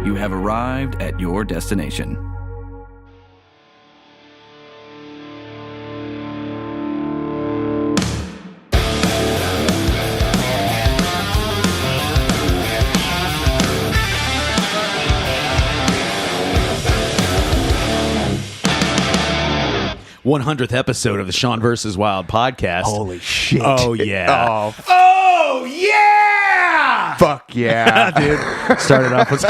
You have arrived at your destination. #100th episode of the Sean vs. Wild podcast. Holy shit. Oh, yeah. Oh, yeah! fuck yeah. Dude. Started off with...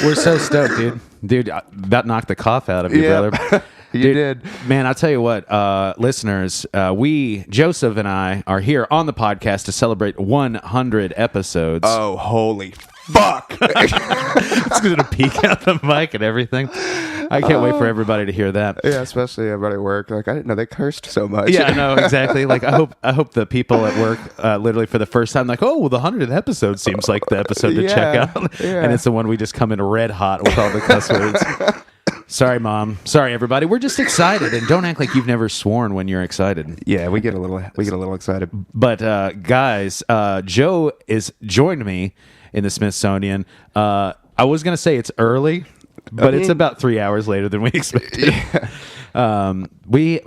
We're so stoked, dude. Dude, about knocked the cough out of you, brother. You did. Man, I'll tell you what, listeners, Joseph and I are here on the podcast to celebrate 100 episodes. Oh, holy fuck. It's going to peek out the mic and everything. I can't wait for everybody to hear that. Yeah, especially everybody at work. Like, I didn't know they cursed so much. Yeah, I know, exactly. Like, I hope the people at work, literally for the first time, like, oh, well, the 100th episode seems like the episode to check out. Yeah. And it's the one we just come in red hot with all the cuss words. Sorry, Mom. Sorry, everybody. We're just excited, and don't act like you've never sworn when you're excited. Yeah, we get a little excited. But guys, Joe is joined me in the Smithsonian. I was gonna say it's early, but it's about 3 hours later than we expected. Yeah. We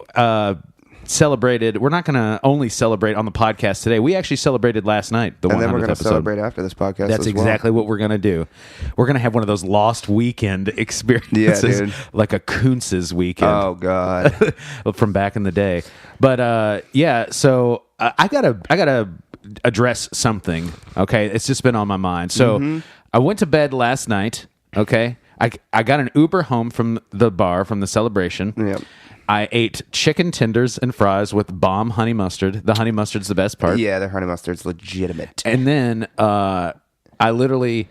celebrated. We're not going to only celebrate on the podcast today. We actually celebrated last night. The 100th And then we're going to episode. celebrate after this podcast. That's exactly what we're going to do. We're going to have one of those lost weekend experiences, dude. like a Kuntz's weekend. Oh god. From back in the day. But yeah, so I gotta address something. Okay, it's just been on my mind. So I went to bed last night. Okay, I got an Uber home from the bar from the celebration. Yep. I ate chicken tenders and fries with bomb honey mustard. The honey mustard's the best part. Yeah, the honey mustard's legitimate. And then I literally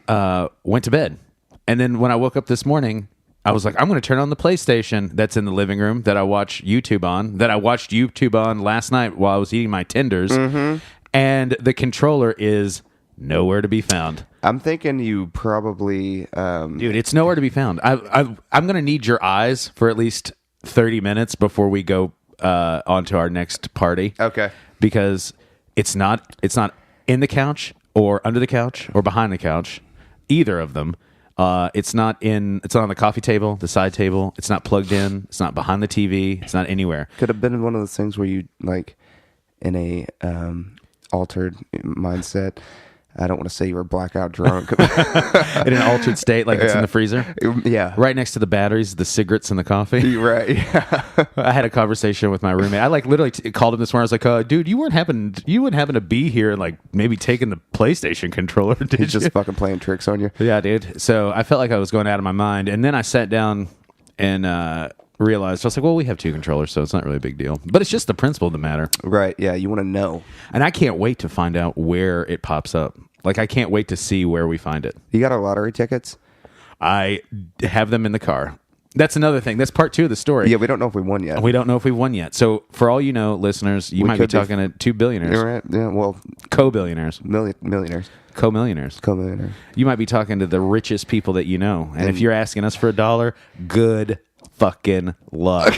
went to bed. And then when I woke up this morning, I was like, I'm going to turn on the PlayStation that's in the living room that I watch YouTube on, that I watched YouTube on last night while I was eating my tenders. And the controller is nowhere to be found. I'm thinking you probably... Dude, it's nowhere to be found. I'm going to need your eyes for at least 30 minutes before we go onto our next party. Okay. Because it's not in the couch or under the couch or behind the couch, either of them. It's not on the coffee table, the side table. It's not plugged in. It's not behind the TV. It's not anywhere. Could have been one of those things where you, like, in a altered mindset... I don't want to say you were blackout drunk. In an altered state, like it's in the freezer? Yeah. Right next to the batteries, the cigarettes, and the coffee? You're right. Yeah. I had a conversation with my roommate. I literally called him this morning. I was like, dude, you wouldn't happen to be here and like maybe taking the PlayStation controller, did He's you? just fucking playing tricks on you. Yeah, dude. So I felt like I was going out of my mind. And then I sat down and realized, I was like, well, we have two controllers, so it's not really a big deal. But it's just the principle of the matter. Right, yeah, you want to know. And I can't wait to find out where it pops up. Like, I can't wait to see where we find it. You got our lottery tickets? I have them in the car. That's another thing. That's part 2 of the story. Yeah, we don't know if we won yet. We don't know if we won yet. So, for all you know, listeners, you might be talking to 2 billionaires. You're right. Yeah, well... Co-billionaires. Millionaires. Co-millionaires. Co-millionaires. You might be talking to the richest people that you know. And if you're asking us for $1, good fucking luck.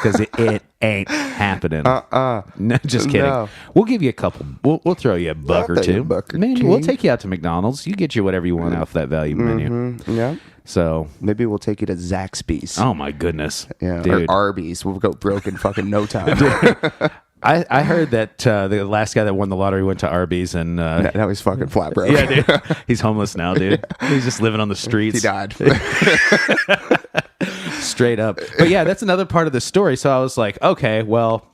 Because it ain't happening. No, just kidding. No. We'll give you a couple. We'll throw you a buck or two. Man, we'll take you out to McDonald's. You get you whatever you want off that value menu. Yeah. So maybe we'll take you to Zaxby's. Oh my goodness. Yeah. Dude. Or Arby's. We'll go broke in fucking no time. I heard that the last guy that won the lottery went to Arby's and now he's fucking flat broke. Yeah, dude. He's homeless now, dude. He's just living on the streets. He died. Straight up. But yeah, that's another part of the story. So I was like, okay, well,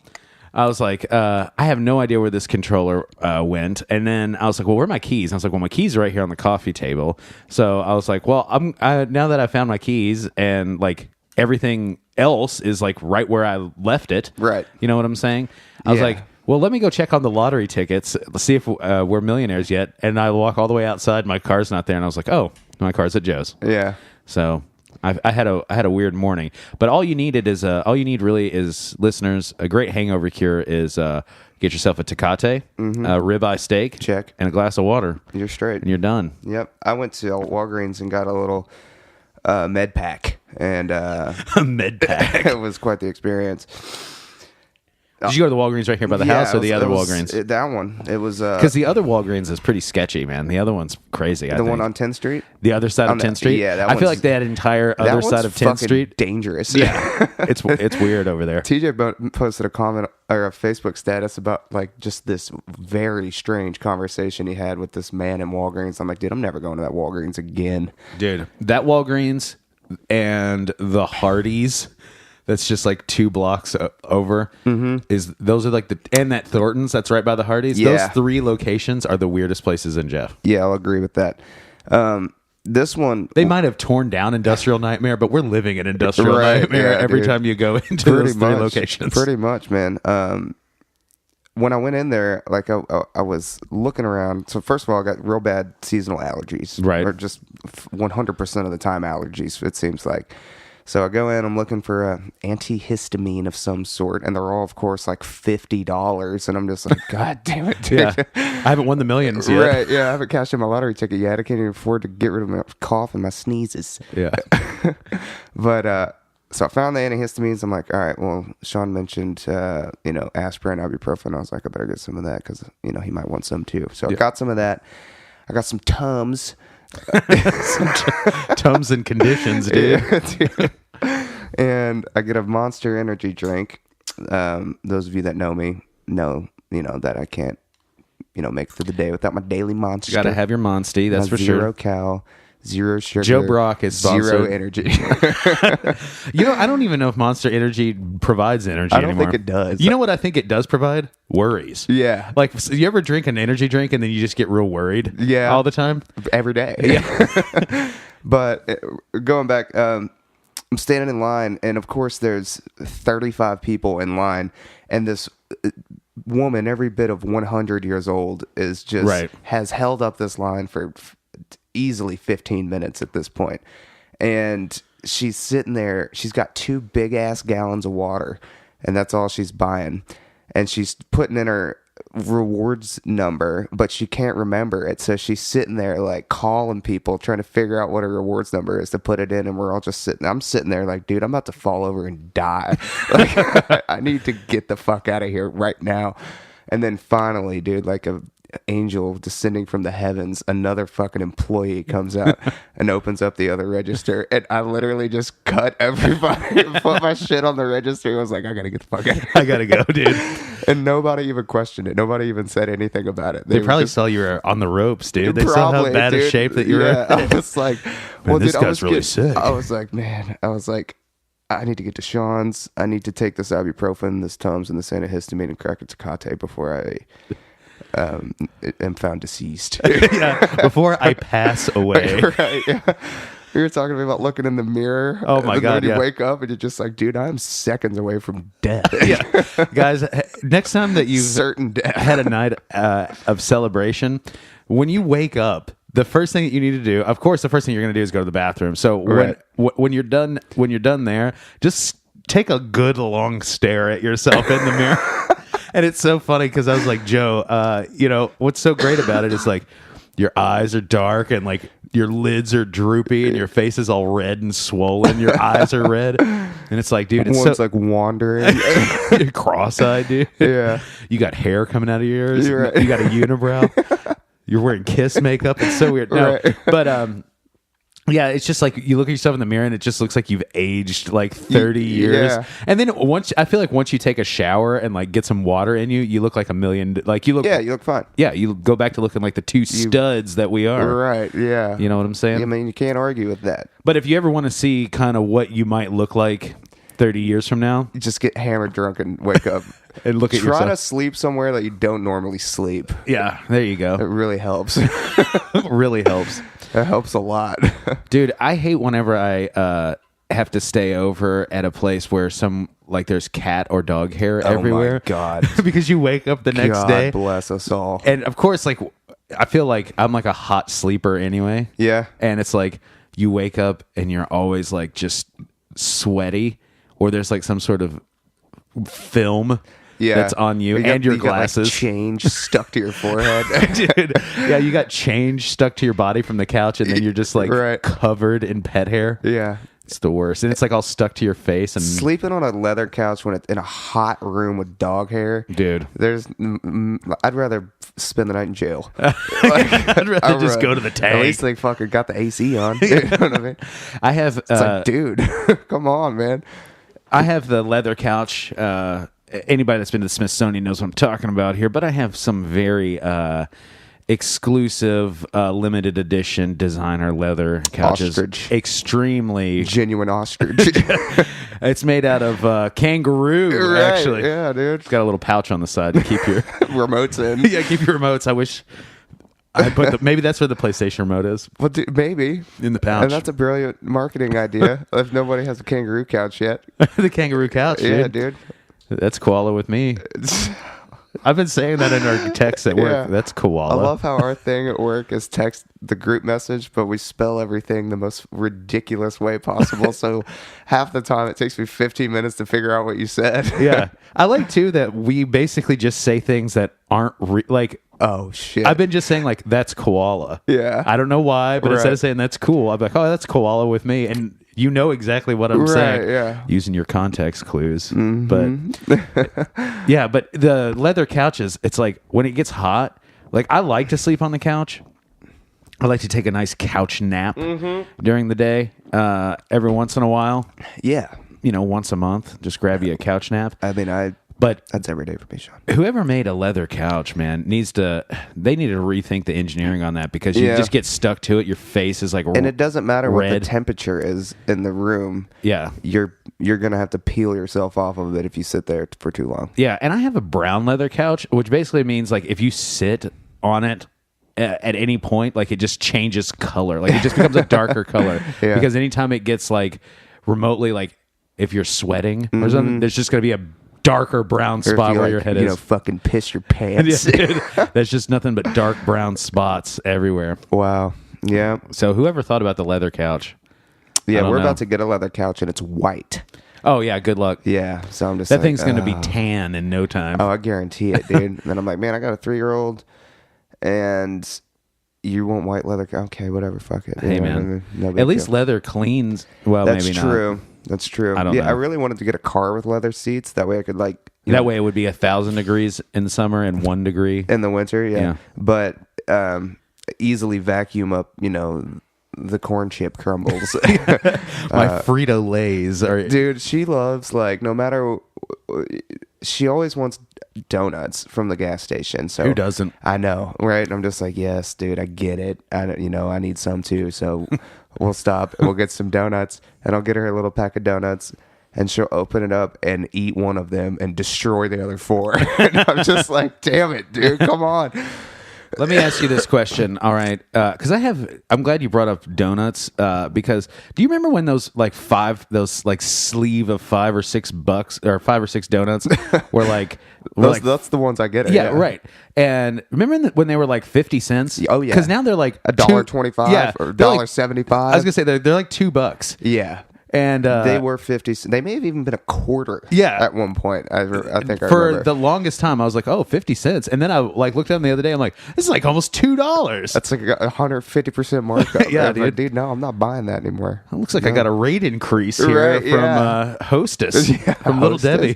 I have no idea where this controller went. And then I was like, well, where are my keys? And I was like, well, my keys are right here on the coffee table. So I was like, well, now that I found my keys and like everything else is like right where I left it. Right. You know what I'm saying? I was like, well, let me go check on the lottery tickets. Let's see if we're millionaires yet. And I walk all the way outside. My car's not there. And I was like, oh, my car's at Joe's. Yeah. So I had a weird morning. But all you need really is, listeners, a great hangover cure is get yourself a Tecate, a ribeye steak, check, and a glass of water. You're straight. And you're done. Yep. I went to Walgreens and got a little med pack. And a med pack. It was quite the experience. Did you go to the Walgreens right here by the house, or the other Walgreens? That one. It was because the other Walgreens is pretty sketchy, man. The other one's crazy. The one on 10th Street. The other side of 10th Street. Yeah, I feel like that entire other side of 10th Street dangerous. Yeah, it's weird over there. TJ posted a comment or a Facebook status about like just this very strange conversation he had with this man in Walgreens. I'm like, dude, I'm never going to that Walgreens again. Dude, that Walgreens and the Hardee's. That's just like 2 blocks over. Those are like and that Thornton's that's right by the Hardee's. Yeah. Those 3 locations are the weirdest places in Jeff. Yeah, I'll agree with that. This one, they might have torn down Industrial Nightmare, but we're living in Industrial Nightmare every time you go into those 3 locations. Pretty much, man. When I went in there, like I was looking around. So first of all, I got real bad seasonal allergies, right? Or just 100% of the time allergies. It seems like. So I go in, I'm looking for a antihistamine of some sort, and they're all, of course, like $50, and I'm just like, God damn it, dude. Yeah. I haven't won the millions yet. Right, yeah, I haven't cashed in my lottery ticket yet. I can't even afford to get rid of my cough and my sneezes. Yeah. But, so I found the antihistamines. I'm like, all right, well, Sean mentioned, aspirin, ibuprofen. I was like, I better get some of that because, he might want some too. So I got some of that. I got some Tums. Tums and conditions, dude. Yeah, dude. And I get a Monster energy drink. Those of you that know me know, that I can't, make it through the day without my daily Monster. You got to have your Monsty, that's for sure. 0 cal, 0 sugar. Joe Brock is 0 energy. I don't even know if Monster Energy provides energy anymore. I don't think it does. You know what I think it does provide? Worries. Yeah. Like, so you ever drink an energy drink and then you just get real worried? Yeah. All the time? Every day. Yeah. But going back, I'm standing in line, and of course there's 35 people in line, and this woman, every bit of 100 years old, is just has held up this line for easily 15 minutes at this point. And she's sitting there. She's got 2 big ass gallons of water, and that's all she's buying. And she's putting in her rewards number, but she can't remember it. So she's sitting there like calling people, trying to figure out what her rewards number is to put it in. And we're all just I'm sitting there like, dude, I'm about to fall over and die. Like, I need to get the fuck out of here right now. And then finally, dude, like a angel descending from the heavens, another fucking employee comes out and opens up the other register, and I literally just cut everybody and put my shit on the register. I was like, I gotta get the fuck out of here. I gotta go, dude. And nobody even questioned it. Nobody even said anything about it. They probably saw you were on the ropes, dude. They saw how bad a shape that you were in. I was like, well, this dude, guy's really sick. I was like, I need to get to Sean's. I need to take this ibuprofen, this Tums, and this antihistamine and crack a Tecate before I am found deceased. Yeah, before I pass away. Right, yeah. We were talking about looking in the mirror. Oh my God! When you wake up and you're just like, dude, I'm seconds away from death. Yeah, guys. Next time that you've certain death. had a night of celebration, when you wake up, the first thing that you need to do, of course, the first thing you're going to do is go to the bathroom. So when you're done, there, just take a good long stare at yourself in the mirror. And it's so funny because I was like, Joe, what's so great about it is like your eyes are dark and like your lids are droopy and your face is all red and swollen. Your eyes are red. And it's like, dude, it's one's like wandering. You're cross-eyed, dude. Yeah. You got hair coming out of your ears. Right. You got a unibrow. You're wearing Kiss makeup. It's so weird. No, right. But yeah, it's just like you look at yourself in the mirror and it just looks like you've aged like 30 years. Yeah. And then once you take a shower and like get some water in you, you look like a million. Like you look. Yeah, you look fine. Yeah, you go back to looking like the 2 studs that we are. Right. Yeah. You know what I'm saying? I mean, you can't argue with that. But if you ever want to see kind of what you might look like 30 years from now, You just get hammered drunk and wake up. and look at Try yourself. to sleep somewhere that you don't normally sleep. Yeah, there you It go. really helps. Really helps. It helps a lot. Dude, I hate whenever I have to stay over at a place where there's cat or dog hair everywhere. Oh my God. Because you wake up the next God day. bless us all. And of course, like I feel like I'm like a hot sleeper anyway. Yeah. And it's like you wake up and you're always like just sweaty, or there's like some sort of film that's on you, and your glasses. Got, like, change stuck to your forehead. Dude, yeah, you got change stuck to your body from the couch, and then you're just like Right. covered in pet hair. Yeah. It's the worst, and it's like all stuck to your face. And Sleeping on a leather couch when it's in a hot room with dog hair, dude, I'd rather spend the night in jail. I'd rather just go to the tank. At least they fucking got the AC on. You know what I mean? I have. It's like, dude, come on, man. I have the leather couch. Anybody that's been to the Smithsonian knows what I'm talking about here. But I have some very exclusive, limited edition designer leather couches. Ostrich. Extremely Genuine ostrich. It's made out of kangaroo. Right, Actually, yeah, dude. It's got a little pouch on the side to keep your Remotes in. yeah, keep your remotes. I wish I put maybe that's where the PlayStation remote is. Well, dude, maybe. In the pouch. And that's a brilliant marketing idea. If nobody has a kangaroo couch yet. The kangaroo couch. Yeah, dude. That's koala with me. I've been saying that in our texts at work. Yeah. That's koala. I love how our thing at work is text the group message, but we spell everything the most ridiculous way possible. So half the time it takes me 15 minutes to figure out what you said. Yeah. I like, too, that we basically just say things that aren't like... Oh, shit. I've been just saying, like, that's koala. Yeah. I don't know why, but instead Right. of saying that's cool, I'm like, oh, that's koala with me. And you know exactly what I'm saying. Yeah. Using your context clues. But yeah, but the leather couches, it's like when it gets hot, like I like to sleep on the couch. I like to take a nice couch nap during the day, every once in a while. Yeah. You know, once a month, just grab you a couch nap. I mean, But that's every day for me, Sean. whoever made a leather couch, man, they need to rethink the engineering on that, because you Yeah. just get stuck to it. Your face is like And it doesn't matter what the red. temperature is in the room. Yeah. You're going to have to peel yourself off of it if you sit there for too long. Yeah, and I have a brown leather couch, which basically means like if you sit on it at any point, like it just changes color. Like it just becomes a darker color. Yeah. Because anytime it gets like remotely, like if you're sweating or something, there's just going to be a darker brown Or if spot you, where like, your head you is. know, fucking piss your pants. Yeah, dude. There's just nothing but dark brown spots everywhere. Wow. Yeah. So whoever thought about the leather couch? Yeah, don't we're know. about to get a leather couch and it's white. Oh yeah, good luck. Yeah. So I'm just That like, thing's going to be tan in no time. Oh, I guarantee it, dude. And then I'm like, man, I got a 3-year-old and you want white leather? Okay, whatever. Fuck it. Hey, You know, man. no big At least deal. leather cleans. Well, That's maybe true. not. That's true. I don't yeah, know. I really wanted to get a car with leather seats. That way I could like you That know, way it would be 1,000 degrees in the summer and 1 degree. in the winter. Yeah, Yeah. but easily vacuum up. You know, the corn chip crumbles. My Frito Lays are. Dude, she loves like no matter. She always wants donuts from the gas station. So Who doesn't? I know, right? And I'm just like, yes, dude, I get it. I need some too. So we'll stop and we'll get some donuts, and I'll get her a little pack of donuts, and she'll open it up and eat one of them and destroy the other 4. And I'm just like, damn it, dude, come on. Let me ask you this question. All right, because I'm glad you brought up donuts. Because do you remember when those sleeve of $5 or $6 or 5 or 6 donuts were like, That's the ones I get. yeah, right. And remember when they were like 50 cents? Oh, yeah. Because now they're like $1.25 Yeah, or they're like- $1.75. I was gonna say they're like $2. Yeah. And They were 50. They may have even been a quarter. Yeah. At one point, I think I for remember. the longest time, I was like, "Oh, 50 cents," and then I like looked at them the other day. I'm like, "This is like almost $2." That's like 150% markup. Yeah, I was like, dude. No, I'm not buying that anymore. It looks like I got a rate increase here Right, from yeah. Hostess, Yeah, from Little Hostess. Debbie.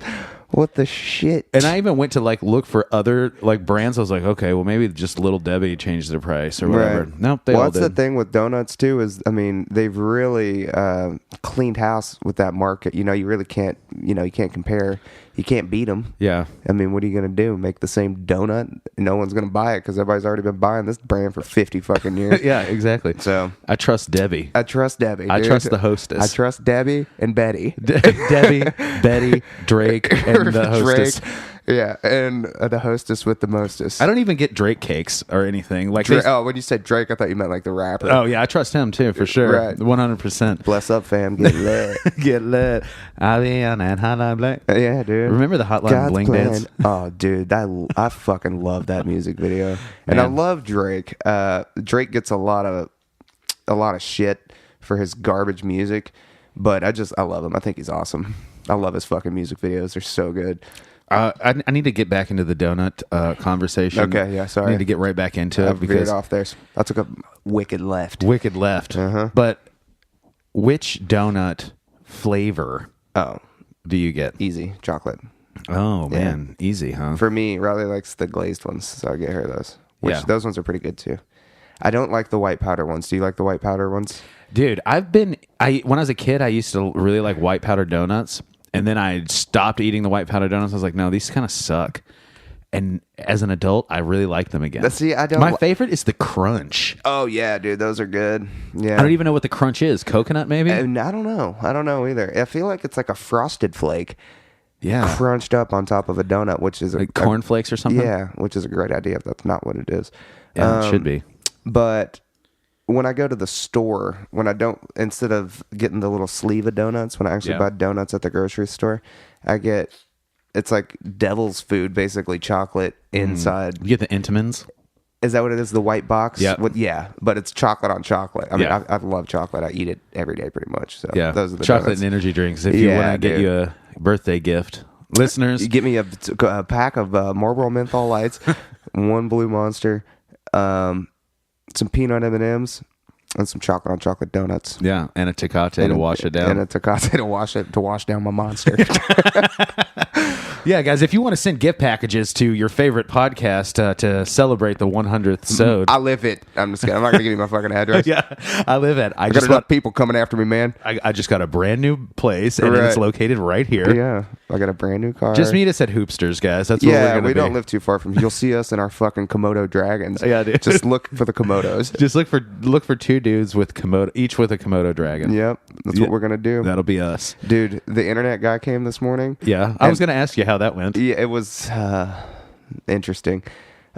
What the shit? And I even went to like look for other like brands. I was like, okay, well maybe just Little Debbie changed their price or whatever. Right. Nope, they well, all that's the did. thing with donuts too. Is I mean, they've really cleaned house with that market. You know, you really can't. You know, you can't compare. You can't beat them. Yeah. I mean, what are you gonna do? Make the same donut? No one's gonna buy it because everybody's already been buying this brand for 50 fucking years. Yeah, exactly. So I trust Debbie. I trust Debbie. I dude. trust the hostess. I trust Debbie and Betty. Debbie, Betty, Drake, and the hostess. Drake. Yeah, and the hostess with the mostest. I don't even get Drake cakes or anything. Like Oh, when you said Drake, I thought you meant like the rapper. oh yeah, I trust him too for sure. Right. 100%. Bless up, fam. Get lit. Get lit. I'll be on that hotline bling. Yeah, dude. Remember the hotline God's bling plan. dance? Oh, dude, I fucking love that music video, and I Man. love Drake. Drake gets a lot of shit for his garbage music, but I love him. I think he's awesome. I love his fucking music videos. They're so good. I need to get back into the donut conversation. Okay, yeah, sorry. I need to get right back into I it veered because off there. I took a wicked left. wicked left. Uh-huh. But which donut flavor Oh, do you get? easy chocolate. Oh, man. Easy, huh? For me, Riley likes the glazed ones, so I get her those. Which those ones are pretty good too. I don't like the white powder ones. Do you like the white powder ones? Dude, when I was a kid, I used to really like white powder donuts. And then I stopped eating the white powder donuts. I was like, no, these kind of suck. And as an adult, I really like them again. See, I don't. My favorite is the crunch. Oh yeah, dude, those are good. Yeah, I don't even know what the crunch is. Coconut, maybe? And I don't know. I don't know either. I feel like it's like a frosted flake, crunched up on top of a donut, which is like cornflakes or something. Yeah, which is a great idea. If that's not what it is. Yeah, it should be. But when I go to the store, instead of getting the little sleeve of donuts, when I actually buy donuts at the grocery store, it's like devil's food, basically chocolate inside. You get the Entenmann's? Is that what it is? The white box? Yeah. Yeah, but it's chocolate on chocolate. I mean, I love chocolate. I eat it every day pretty much. So those are the chocolate donuts. and energy drinks. If you want to get you a birthday gift. Listeners. You get me a pack of Marlboro Menthol Lights, one Blue Monster, some peanut M&Ms, and some chocolate on chocolate donuts. Yeah, and a Tecate to wash it down. And a Tecate to wash down my monster. Yeah, guys, if you want to send gift packages to your favorite podcast to celebrate the 100th sode. I live it. I'm not going to give you my fucking address. Yeah, I live it. I got enough people coming after me, man. I just got a brand new place, and it's located right here. Yeah, I got a brand new car. Just meet us at Hoopsters, guys. That's where we're going to be. We don't live too far from. You'll see us in our fucking Komodo Dragons. Yeah, dude. Just look for the Komodos. Just look for two dudes with each with a Komodo dragon. Yep, that's what we're gonna do. That'll be us, dude. The internet guy came this morning. Yeah, I was gonna ask you how that went. Yeah, it was interesting.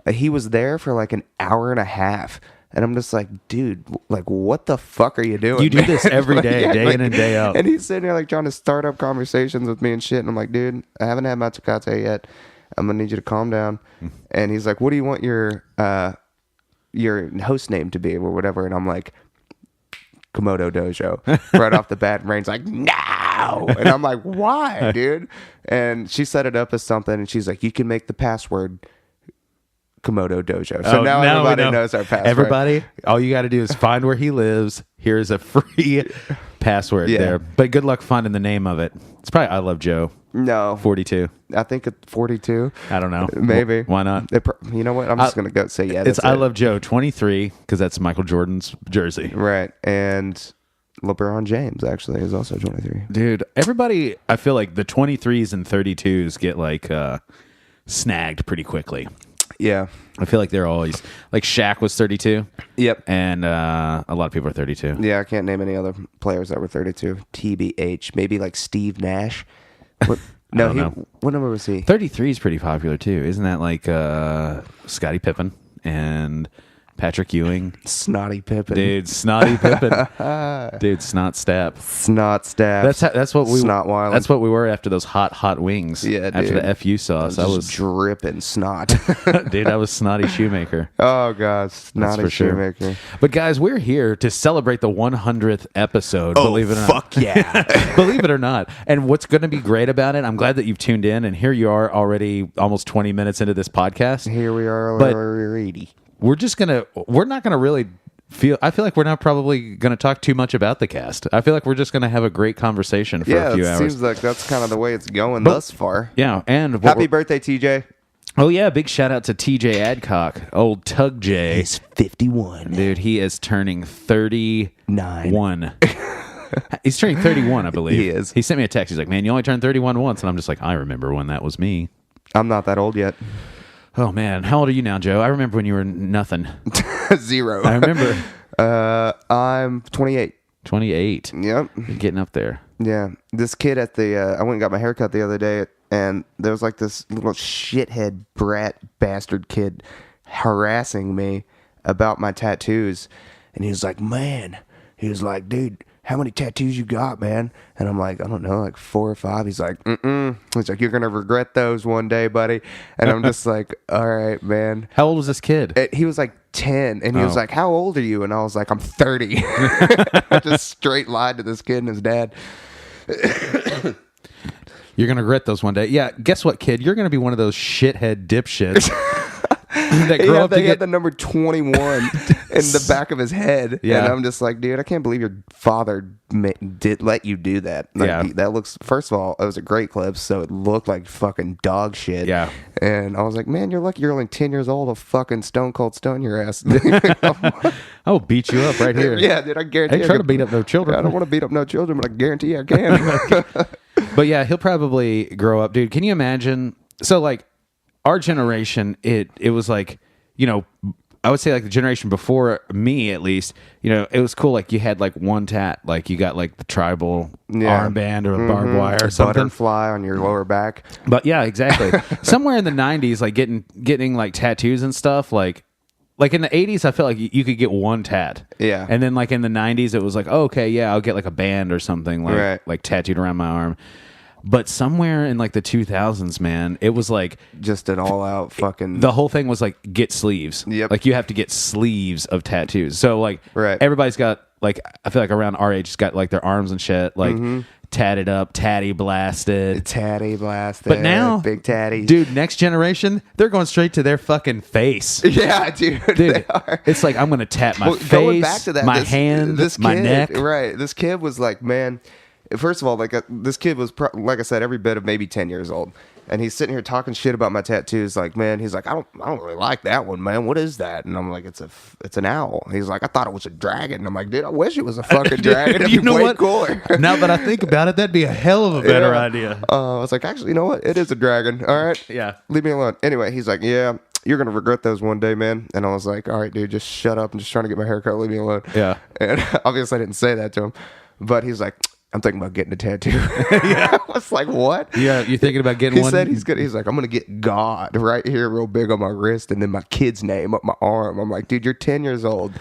He was there for like an hour and a half. And I'm just like, dude, like, what the fuck are you doing? You do this every day, day in and day out. And he's sitting there like trying to start up conversations with me and shit. And I'm like, dude, I haven't had my Tecate yet. I'm gonna need you to calm down. And he's like, what do you want your host name to be or whatever? And I'm like, Komodo Dojo. Right off the bat. And Rain's like, no. And I'm like, why, dude? And she set it up as something. And she's like, you can make the password Komodo Dojo. So now everybody knows our password. Everybody, all you got to do is find where he lives. Here's a free password there. But good luck finding the name of it. It's probably I Love Joe. No. 42. I think it's 42. I don't know. Maybe. Why not? You know what? I'm just going to go say yeah. It's I Love Joe 23 because that's Michael Jordan's jersey. Right. And LeBron James actually is also 23. Dude, everybody, I feel like the 23s and 32s get like snagged pretty quickly. Yeah. I feel like they're always like Shaq was 32. Yep. And a lot of people are 32. Yeah, I can't name any other players that were 32. TBH. Maybe like Steve Nash. What number was he? 33 is pretty popular too. Isn't that like Scottie Pippen and Patrick Ewing? Snotty Pippen. Dude, Snotty Pippen. Dude, Snot Stap. Snot Stap. That's what we Snot Wild. That's what we were after those hot wings. Yeah, after dude. the FU sauce. I was dripping snot. Dude, I was Snotty Shoemaker. Oh god, Snotty for sure. Shoemaker. But guys, we're here to celebrate the 100th episode. Believe it or not. Fuck yeah. Believe it or not. And what's going to be great about it, I'm glad that you've tuned in, and here you are already almost 20 minutes into this podcast. Here we are, But we're 80. We're not gonna really I feel like we're not probably gonna talk too much about the cast. I feel like we're just gonna have a great conversation for a few hours. Seems like that's kind of the way it's going thus far. Yeah, and happy birthday, TJ. Oh yeah, big shout out to TJ Adcock, old Tug J. He's 51. Dude, he is turning 31. He's turning 31, I believe. He is. He sent me a text. He's like, man, you only turned 31 once. And I'm just like, I remember when that was me. I'm not that old yet. Oh, man. How old are you now, Joe? I remember when you were nothing. 0. I remember. I'm 28. 28. Yep. You're getting up there. Yeah. This kid at the... I went and got my hair cut the other day, and there was like this little shithead brat bastard kid harassing me about my tattoos. And he was like, man... He was like, dude, how many tattoos you got, man? And I'm like, I don't know, like 4 or 5. He's like, He's like, you're going to regret those one day, buddy. And I'm just like, all right, man. How old was this kid? He was like 10. And he was like, how old are you? And I was like, I'm 30. I just straight lied to this kid and his dad. You're going to regret those one day. Yeah, guess what, kid? You're going to be one of those shithead dipshits that grow up to He get had the number 21 in the back of his head. Yeah. And I'm just like, dude, I can't believe your father did let you do that. Like, Yeah. that looks, first of all, it was a great clip, so it looked like fucking dog shit. Yeah. And I was like, man, you're lucky you're only 10 years old. I'll fucking stone cold stone your ass. I'll beat you up right here. Yeah, dude, I guarantee I ain't trying to beat up no children. I don't want to beat up no children, but I guarantee I can. But yeah, he'll probably grow up, dude. Can you imagine? So like our generation, it was like, you know, I would say like the generation before me, at least, you know, it was cool. Like you had like one tat, like you got like the tribal armband or a barbed wire or something. Butterfly on your lower back. But yeah, exactly. Somewhere in the 90s, like getting like tattoos and stuff, like in the 80s, I felt like you could get one tat. Yeah. And then like in the 90s, it was like, oh, okay, yeah, I'll get like a band or something like tattooed around my arm. But somewhere in like the 2000s, man, it was like Just an all out fucking. the whole thing was like get sleeves. Yep. Like you have to get sleeves of tattoos. So like everybody's got like, I feel like around our age, got like their arms and shit like tatted up, tatty blasted. But now, big tatty. dude, next generation, they're going straight to their fucking face. Yeah, dude. They are. It's like I'm going to tat my face, Going back to that, my hand, my kid, neck. Right. This kid was like, man, first of all, like this kid was, like I said, every bit of maybe 10 years old. And he's sitting here talking shit about my tattoos. Like, man, he's like, I don't really like that one, man. What is that? And I'm like, it's an owl. He's like, I thought it was a dragon. And I'm like, dude, I wish it was a fucking dragon. It'd You be know way what? cooler. Now that I think about it, that'd be a hell of a better idea. I was like, actually, you know what? It is a dragon. All right. Yeah. Leave me alone. Anyway, he's like, yeah, you're going to regret those one day, man. And I was like, all right, dude, just shut up. I'm just trying to get my hair cut. Leave me alone. Yeah. And obviously I didn't say that to him. But he's like, I'm thinking about getting a tattoo. Yeah. I was like, what? Yeah, you're thinking about getting He one? said he's like, I'm going to get God right here real big on my wrist and then my kid's name up my arm. I'm like, dude, you're 10 years old.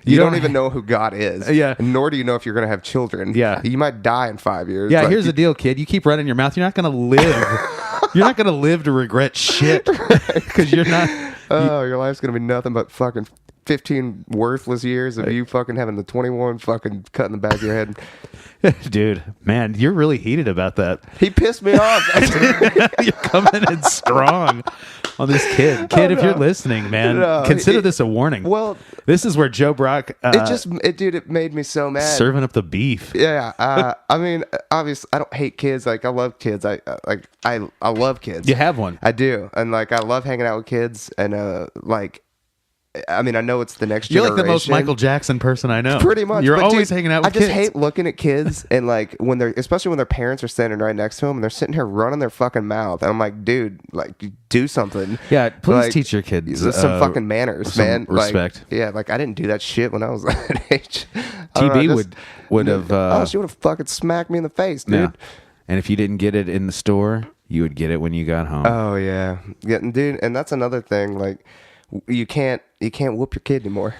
You don't even know who God is. Yeah. Nor do you know if you're going to have children. Yeah. You might die in 5 years. Yeah, Like, here's the deal, kid. You keep running your mouth, you're not going to live. You're not going to live to regret shit. Because you're not... Oh, your life's going to be nothing but fucking 15 worthless years of you fucking having the 21 fucking cut in the back of your head. Dude, man, you're really heated about that. He pissed me off. You're coming in strong on this kid. Kid, if you're listening, man, consider this a warning. Well, this is where Joe Brock it made me so mad. serving up the beef. Yeah, I mean, obviously, I don't hate kids. Like, I love kids. I love kids. You have one. I do, and like, I love hanging out with kids, and like, I mean, I know it's the next You're generation. like the most Michael Jackson person I know. Pretty much. You're But, always dude, hanging out with I just kids. hate looking at kids and like when they're, especially when their parents are standing right next to them and they're sitting here running their fucking mouth. And I'm like, dude, like, do something. Yeah, please Like, teach your kids some fucking manners, some man. respect. Like, yeah, like I didn't do that shit when I was that age. TB would have. She would have fucking smacked me in the face, dude. Yeah. And if you didn't get it in the store, you would get it when you got home. Oh yeah, dude. And that's another thing. Like, you can't whoop your kid anymore.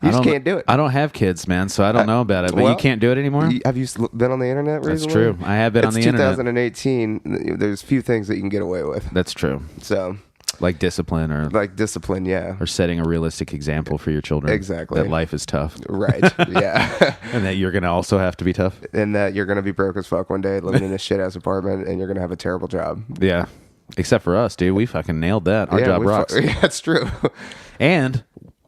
You just can't do it. I don't have kids, man, so I don't know about it. But you can't do it anymore? Have you been on the internet recently? That's true. I have been on the internet. 2018. There's few things that you can get away with. That's true. So, like discipline yeah. or setting a realistic example for your children. Exactly. That life is tough. Right. Yeah. And that you're going to also have to be tough. And that you're going to be broke as fuck one day, living in a shit ass apartment, and you're going to have a terrible job. Yeah. Except for us, dude. We fucking nailed that. Our job rocks. Yeah, that's true. And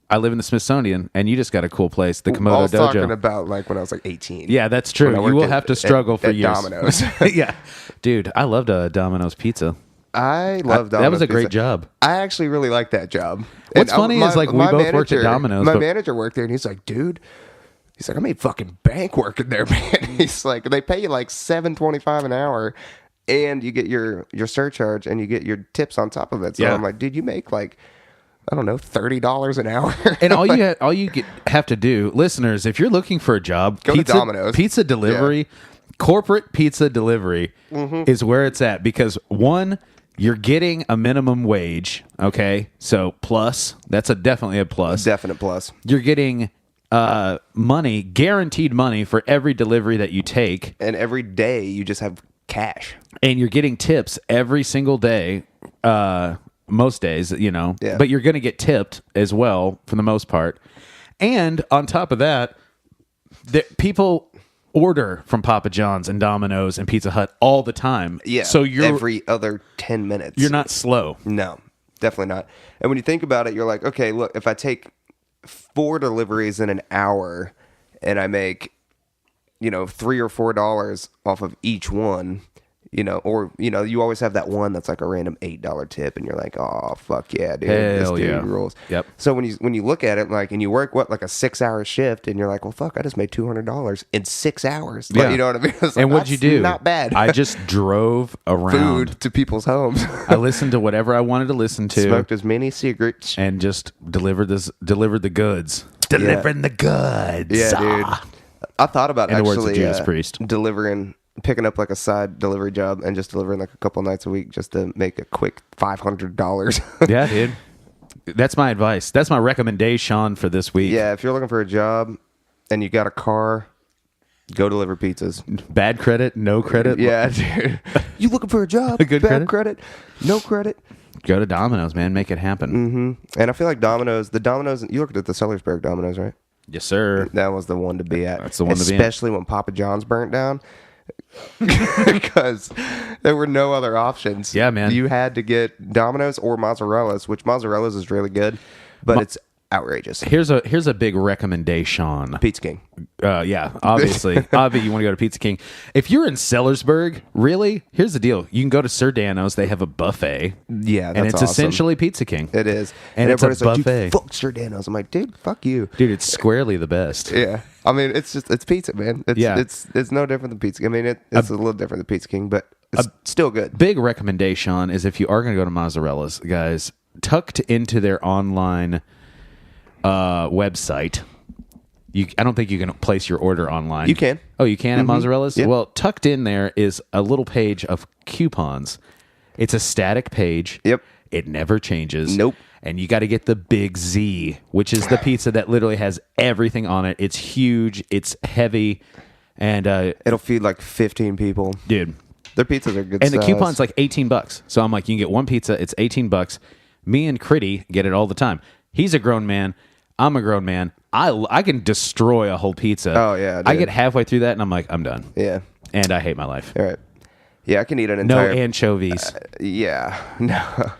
I live in the Smithsonian, and you just got a cool place, the Komodo Dojo. I was talking about like when I was like 18. Yeah, that's true. You will have to struggle for years. Domino's. Yeah. Dude, I loved Domino's Pizza. I love Domino's. That was a great pizza. job. I actually really like that job. What's funny is like we both worked at Domino's. My manager worked there, and he's like, dude. He's like, I made fucking bank working there, man. He's like, they pay you like $7.25 an hour. And you get your surcharge and you get your tips on top of it. So I'm like, dude, you make like, I don't know, $30 an hour. And all you have to do, listeners, if you're looking for a job, go to Domino's. Pizza delivery, corporate pizza delivery is where it's at. Because one, you're getting a minimum wage. Okay, so plus, that's definitely a plus. Definite plus. You're getting money, guaranteed money for every delivery that you take, and every day you just have cash. And you're getting tips every single day, most days, you know. Yeah. But you're going to get tipped as well for the most part. And on top of that, people order from Papa John's and Domino's and Pizza Hut all the time. Yeah. So you're every other 10 minutes. You're not slow. No. definitely not. And when you think about it, you're like, okay, look, if I take 4 deliveries in an hour and I make, $3 or $4 off of each one, or, you always have that one that's like a random $8 tip and you're like, oh, fuck yeah, dude. This dude rules. Yep. So when you look at it, like, and you work, like a 6-hour shift and you're like, well, fuck, I just made $200 in 6 hours. Like, Yeah. you know what I mean? It's And like, what'd you do? Not bad. I just drove around. Food to people's homes. I listened to whatever I wanted to listen to. Smoked as many cigarettes. And just delivered the goods. Delivering the goods. Yeah, dude. I thought about In the words of actually Judas Priest. picking up like a side delivery job and just delivering like a couple nights a week just to make a quick $500. Yeah, dude. That's my advice. That's my recommendation for this week. Yeah, if you're looking for a job and you got a car, go deliver pizzas. Bad credit, no credit. Yeah, dude. You looking for a job? Good Bad credit? no credit. Go to Domino's, man. Make it happen. Mm-hmm. And I feel like Domino's, you looked at the Sellersburg Domino's, right? Yes, sir. That was the one to be at. That's the one to be at. Especially when Papa John's burnt down. Because there were no other options. Yeah, man. You had to get Domino's or Mozzarella's, which Mozzarella's is really good, but it's outrageous. Here's a big recommendation. Pizza King. Yeah, obviously. Obviously, you want to go to Pizza King. If you're in Sellersburg, really, here's the deal. You can go to Sir Dano's. They have a buffet. Yeah, that's and it's awesome. essentially Pizza King. It is. And it's a everybody's like, buffet. dude, fuck Sir Dano's. I'm like, dude, fuck you. Dude, it's squarely the best. Yeah. I mean, it's pizza, man. It's no different than Pizza King. I mean, it's a little different than Pizza King, but it's still good. Big recommendation is if you are going to go to Mozzarella's, guys, tucked into their online website. I don't think you can place your order online. You can. Oh, you can at Mozzarella's? Yeah. Well, tucked in there is a little page of coupons. It's a static page. Yep. It never changes. Nope. And you got to get the Big Z, which is the pizza that literally has everything on it. It's huge. It's heavy. And It'll feed like 15 people. dude. Their pizzas are good And the size. coupon's like $18. So I'm like, you can get one pizza. It's $18. Me and Critty get it all the time. He's a grown man. I'm a grown man. I can destroy a whole pizza. Oh, yeah, I dude. get halfway through that and I'm like, I'm done. Yeah. And I hate my life. All right. Yeah, I can eat an No entire... anchovies. Yeah. No.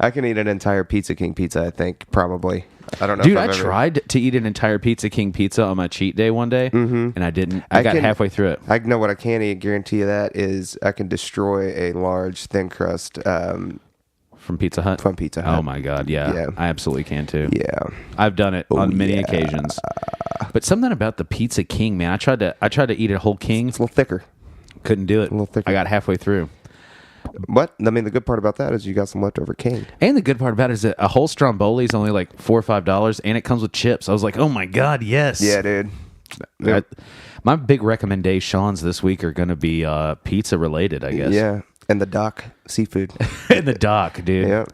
I can eat an entire Pizza King pizza, I think, probably. I don't know Dude, if I I've ever... tried to eat an entire Pizza King pizza on my cheat day one day, and I didn't. I got halfway through it. I know what I can eat, guarantee you that, is I can destroy a large thin crust From Pizza Hut? from Pizza Hut. Oh, my God. Yeah. Yeah. I absolutely can, too. Yeah. I've done it on many yeah. occasions. But something about the Pizza King, man. I tried to eat a whole king. It's a little thicker. Couldn't do it. little thicker. I got halfway through. But, I mean, the good part about that is you got some leftover king. And the good part about it is that a whole Stromboli is only like $4 or $5, and it comes with chips. I was like, oh my God, yes. Yeah, dude. My big recommendations this week are going to be pizza related, I guess. Yeah. And the dock seafood. In the dock, dude. Yeah.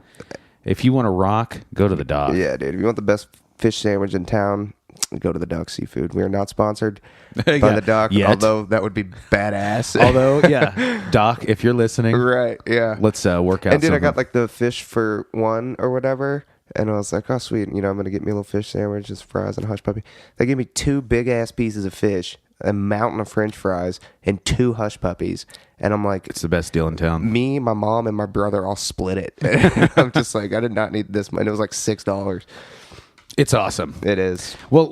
If you want to rock, go to the dock. Yeah, dude. If you want the best fish sandwich in town, go to the Dock Seafood. We are not sponsored by Yeah. the Dock, Yet. although that would be badass. Although, yeah, Doc, if you're listening, right, yeah. let's work out. And dude, I something. got like the fish for one or whatever, and I was like, oh sweet, I'm gonna get me a little fish sandwich, just fries and a hush puppy. They gave me 2 big ass pieces of fish, a mountain of French fries, and 2 hush puppies, and I'm like, It's the best deal in town. me, my mom, and my brother all split it. I'm just like, I did not need this much. It was like $6. It's awesome. It is. Well,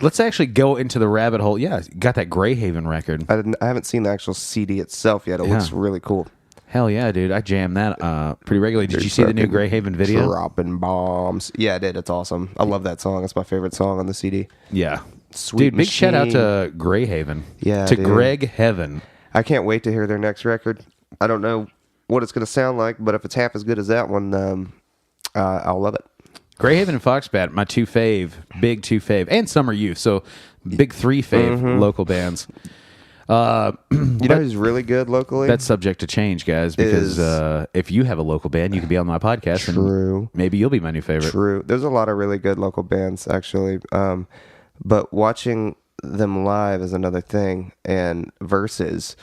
let's actually go into the rabbit hole. Yeah, got that Greyhaven record. I haven't seen the actual CD itself yet. It looks really cool. Hell yeah, dude. I jam that pretty regularly. Did you see the new Greyhaven video? Dropping bombs. Yeah, I did. It's awesome. I love that song. It's my favorite song on the CD. Yeah. Sweet Dude, big shout out Machine. to Greyhaven. Yeah, To dude. Greg Heaven. I can't wait to hear their next record. I don't know what it's going to sound like, but if it's half as good as that one, I'll love it. Greyhaven and Foxbat, my big two fave, and Summer Youth. So big 3 fave local bands. You know who's really good locally? That's subject to change, guys, because if you have a local band, you can be on my podcast. True. And maybe you'll be my new favorite. True. There's a lot of really good local bands, actually. But watching them live is another thing. And versus,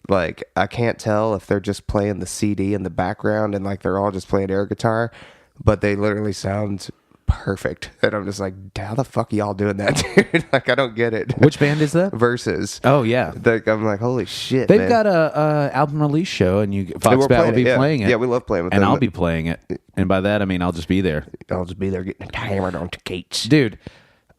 like, I can't tell if they're just playing the CD in the background and, like, they're all just playing air guitar. But they literally sound perfect. And I'm just like, how the fuck are y'all doing that, dude? Like, I don't get it. Which band is that? Versus. Oh, yeah. Like, I'm like, holy shit, They've man. got a album release show, and Fox we're Bat will be yeah. playing it. Yeah, we love playing with and them. I'll be playing it. And by that, I mean I'll just be there. I'll just be there getting hammered on Tecates. Dude,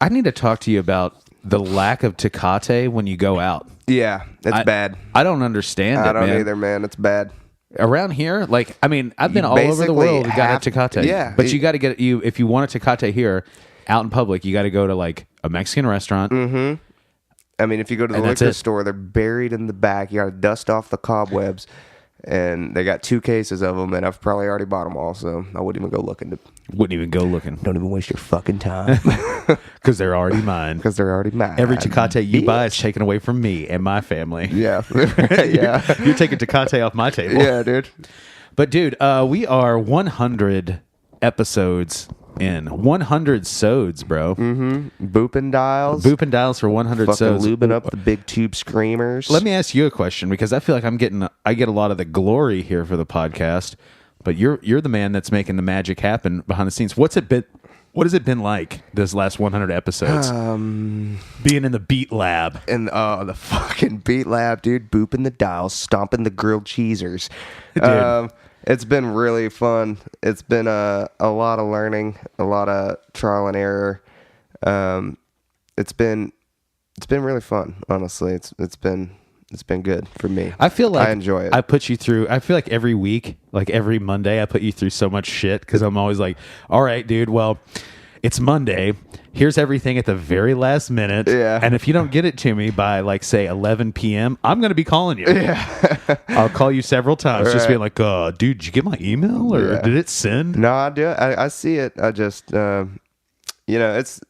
I need to talk to you about the lack of Tecate when you go out. Yeah, it's bad. I don't understand it, I don't man. either, man. It's bad. Around here, like, I mean, I've been all over the world. We got a Tecate. Yeah. But you got to get you if you want a Tecate here out in public, you got to go to like a Mexican restaurant. Mm-hmm. I mean, if you go to the And that's liquor it. store, they're buried in the back. You got to dust off the cobwebs. And they got 2 cases of them, and I've probably already bought them all, so I wouldn't even go looking. Wouldn't even go looking Don't even waste your fucking time. because they're already mine. Because they're already mine. Every Tecate you buy is taken away from me and my family. Yeah. Yeah. You're taking Tecate off my table. Yeah, dude. But dude, we are 100 episodes in. 100 sods, bro. Booping dials. Booping dials for 100 Fucking sods. lubing up the big tube screamers. Let me ask you a question because I feel like I get a lot of the glory here for the podcast, but you're the man that's making the magic happen behind the scenes. What has it been like this last 100 episodes? Being in the Beat Lab. And the fucking Beat Lab, dude. Booping the dials, stomping the grilled cheesers. Dude. It's been really fun. It's been a lot of learning, a lot of trial and error. It's been really fun. Honestly, it's been good for me. I feel like I enjoy it. I put you through. I feel like every week, like every Monday, I put you through so much shit because I'm always like, "All right, dude. Well, it's Monday. Here's everything at the very last minute. Yeah. And if you don't get it to me by like say 11 p.m., I'm gonna be calling you. Yeah. I'll call you several times, just Right. being like, dude, did you get my email or Yeah. did it send?" No, I do. I see it. I just, it's.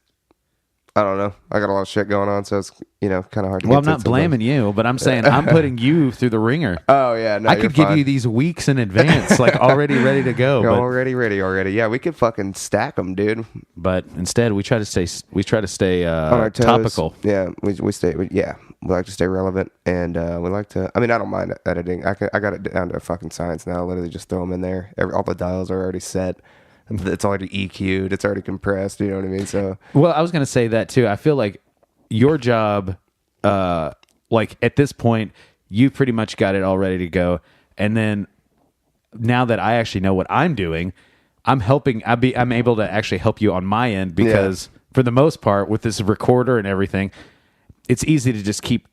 I don't know. I got a lot of shit going on, so it's kind of hard to. Well, get I'm to not it blaming you, but I'm saying I'm putting you through the ringer. Oh yeah, no, I you're could give fine. you these weeks in advance, like already ready to go. You're But, already ready. Yeah, we could fucking stack them, dude. but instead, we try to stay On our toes. topical. Yeah, we stay. We like to stay relevant, and we like to. I mean, I don't mind editing. I got it down to fucking science now. I literally just throw them in there. All the dials are already set. It's already EQ'd. It's already compressed. You know what I mean? So Well, I was going to say that too. I feel like your job, like at this point, you pretty much got it all ready to go. And then now that I actually know what I'm doing, I'm able to actually help you on my end because for the most part, with this recorder and everything, it's easy to just keep,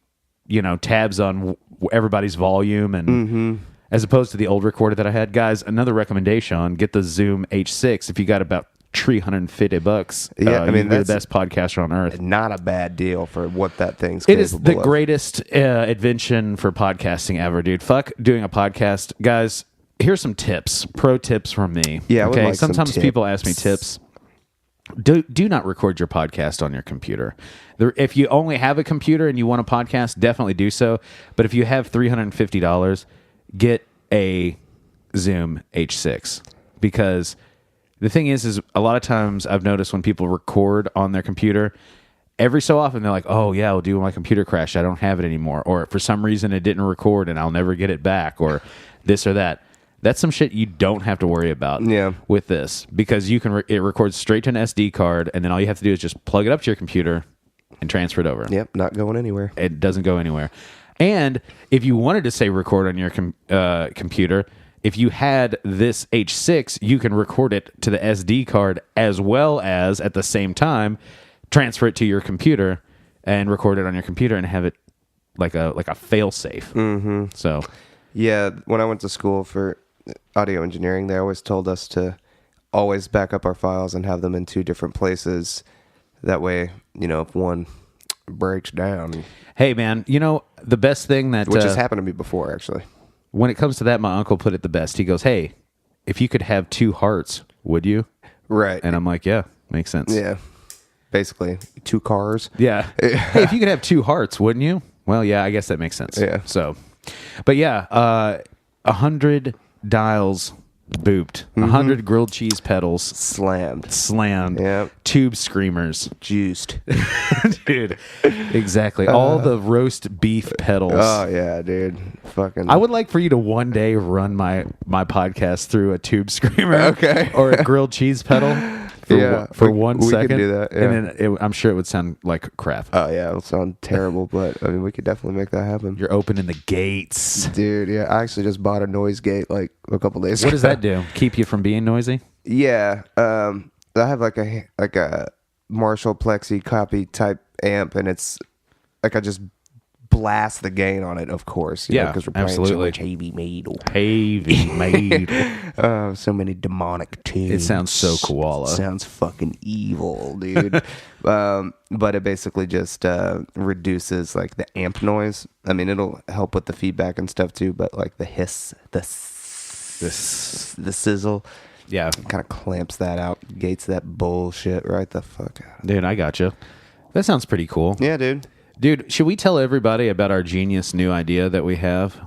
tabs on everybody's volume and as opposed to the old recorder that I had. Guys, another recommendation, get the Zoom H6 if you got about $350. Yeah, I mean, you're that's the best podcaster on earth. not a bad deal for what that thing's. It is the capable of. greatest invention for podcasting ever, dude. Fuck doing a podcast. Guys, here's some tips, pro tips from me. Yeah, I would like some sometimes tips. people ask me tips. Do not record your podcast on your computer. If you only have a computer and you want a podcast, definitely do so. But if you have $350, get a Zoom H6 because the thing is a lot of times I've noticed when people record on their computer, every so often they're like, "Oh yeah, I'll do my computer crashed. I don't have it anymore," or for some reason it didn't record and I'll never get it back, or this or that. That's some shit you don't have to worry about with this because you can it records straight to an SD card, and then all you have to do is just plug it up to your computer and transfer it over. Yep, not going anywhere. It doesn't go anywhere. And if you wanted to say record on your computer, if you had this H6, you can record it to the SD card as well as at the same time transfer it to your computer and record it on your computer and have it like a fail safe. Mm-hmm. So, yeah, when I went to school for audio engineering, they always told us to always back up our files and have them in 2 different places. That way, if one breaks down. Hey, man, the best thing that... Which has happened to me before, actually. When it comes to that, my uncle put it the best. He goes, "Hey, if you could have 2 hearts, would you?" Right. And I'm like, yeah, makes sense. Yeah. Basically, 2 cars. Yeah. Hey, if you could have 2 hearts, wouldn't you? Well, yeah, I guess that makes sense. Yeah. So, but yeah, 100 dials booped, 100 grilled cheese pedals Slammed. slammed, Yep. tube screamers, Juiced. dude. Exactly. All the roast beef pedals. Oh, yeah, dude. Fucking. I would like for you to one day run my podcast through a tube screamer, Okay. or a grilled cheese pedal. for one we second. could do that, yeah. And then I'm sure it would sound like crap. Oh yeah, it'll sound terrible, but I mean, we could definitely make that happen. You're opening the gates. Dude, yeah, I actually just bought a noise gate like a couple days ago. What does that do? Keep you from being noisy? Yeah, I have like a Marshall Plexi copy type amp, and it's like I just blast the gain on it, of course. Yeah, because we're playing absolutely. so much heavy metal. Heavy made. So many demonic tunes. It sounds so koala. Sounds fucking evil, dude. But it basically just reduces like the amp noise. I mean, it'll help with the feedback and stuff too, but like the hiss, the sizzle, Yeah. kind of clamps that out, gates that bullshit right the fuck out. Dude, I got you. That sounds pretty cool. Yeah, dude. Dude, should we tell everybody about our genius new idea that we have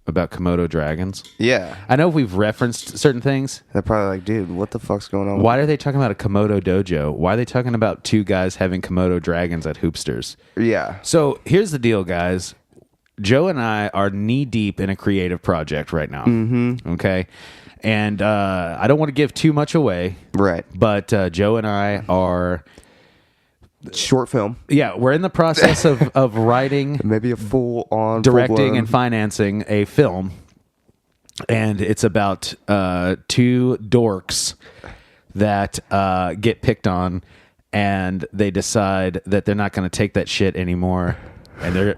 about Komodo Dragons? Yeah. I know we've referenced certain things. They're probably like, dude, what the fuck's going on? Why are they talking about a Komodo Dojo? Why are they talking about two guys having Komodo Dragons at Hoopsters? Yeah. So here's the deal, guys. Joe and I are knee deep in a creative project right now. Mm-hmm. Okay. And I don't want to give too much away. Right. But Joe and I are... Short film. Yeah, we're in the process of writing... Maybe a full-on... directing full-blown. and financing a film, and it's about two dorks that get picked on, and they decide that they're not going to take that shit anymore, and they're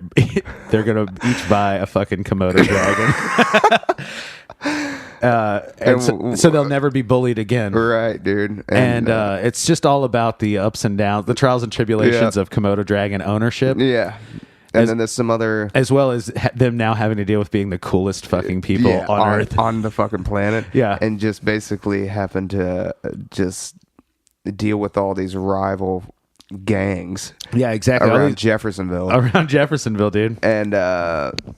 going to each buy a fucking Komodo dragon. So they'll never be bullied again. Right, dude. And it's just all about the ups and downs, the trials and tribulations of Komodo dragon ownership. Yeah. And then there's some other... As well as them now having to deal with being the coolest fucking people on Earth. On the fucking planet. Yeah. And just basically having to just deal with all these rival gangs. Yeah, exactly. Around Jeffersonville. Around Jeffersonville, dude. And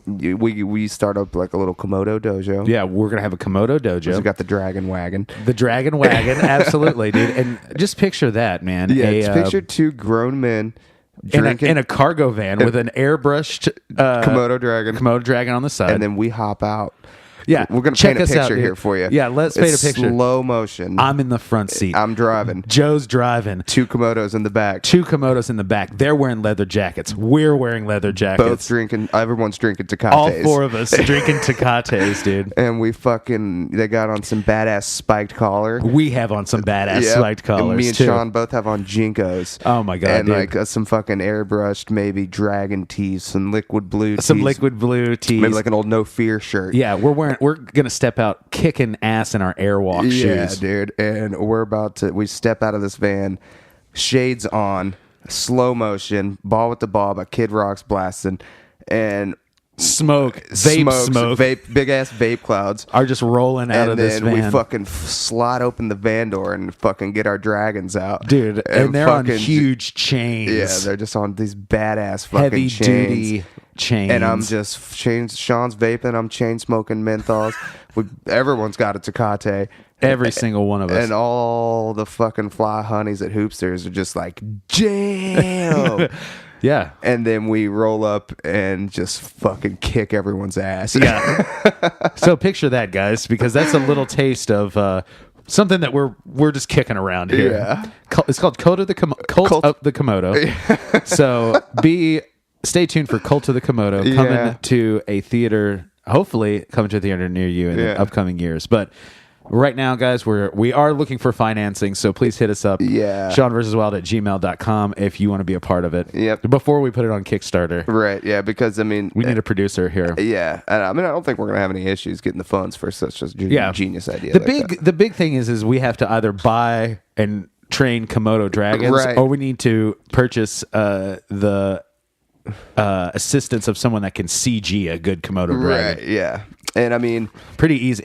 we start up like a little Komodo Dojo. Yeah, we're going to have a Komodo Dojo. We got the Dragon Wagon. The Dragon Wagon, absolutely, dude. And just picture that, man. Yeah, just picture two grown men drinking in a cargo van with an airbrushed Komodo Dragon on the side. and then we hop out. Yeah, We're going to check paint a us picture out, here dude. for you. Yeah, let's paint a picture. Slow motion. I'm in the front seat. I'm driving. Joe's driving. Two Komodos in the back. Two Komodos in the back. They're wearing leather jackets. We're wearing leather jackets. Both drinking. Everyone's drinking Tecates. All four of us drinking Tecates, dude. And they got on some badass spiked collar. We have on some badass Yep. spiked collars, And me and too. Sean both have on Jinkos. Oh, my God, And dude. like some fucking airbrushed, maybe dragon tees, some liquid blue tees. Some liquid blue tees. Maybe like an old No Fear shirt. Yeah, we're gonna step out kicking ass in our airwalk Yeah, shoes. dude. And we step out of this van, shades on, slow motion, ball with the ball by Kid Rock's blasting, and Vape, big ass vape clouds are just rolling out of this and then van. we fucking slide open the van door and fucking get our dragons out, Dude, and they're on fucking huge chains. Yeah, they're just on these badass fucking heavy chains. duty chains. And I'm just Sean's vaping. I'm chain smoking menthols. Everyone's got a Tecate. every single one of us. And all the fucking fly honeys at Hoopsters are just like, jam. Yeah. And then we roll up and just fucking kick everyone's ass. Yeah. So picture that, guys, because that's a little taste of something that we're just kicking around here. Yeah. It's called Cult of the Komodo. So stay tuned for Cult of the Komodo coming to a theater, hopefully coming to a theater near you in the upcoming years. But right now, guys, we are looking for financing, so please hit us up. Yeah. SeanVersusWild@gmail.com if you want to be a part of it. Yep. Before we put it on Kickstarter. Right, yeah, because, I mean... We need a producer here. Yeah, and I mean, I don't think we're going to have any issues getting the funds for such a genius idea The big thing is we have to either buy and train Komodo dragons, Right. or we need to purchase the assistance of someone that can CG a good Komodo dragon. Right, yeah. And I mean... Pretty easy.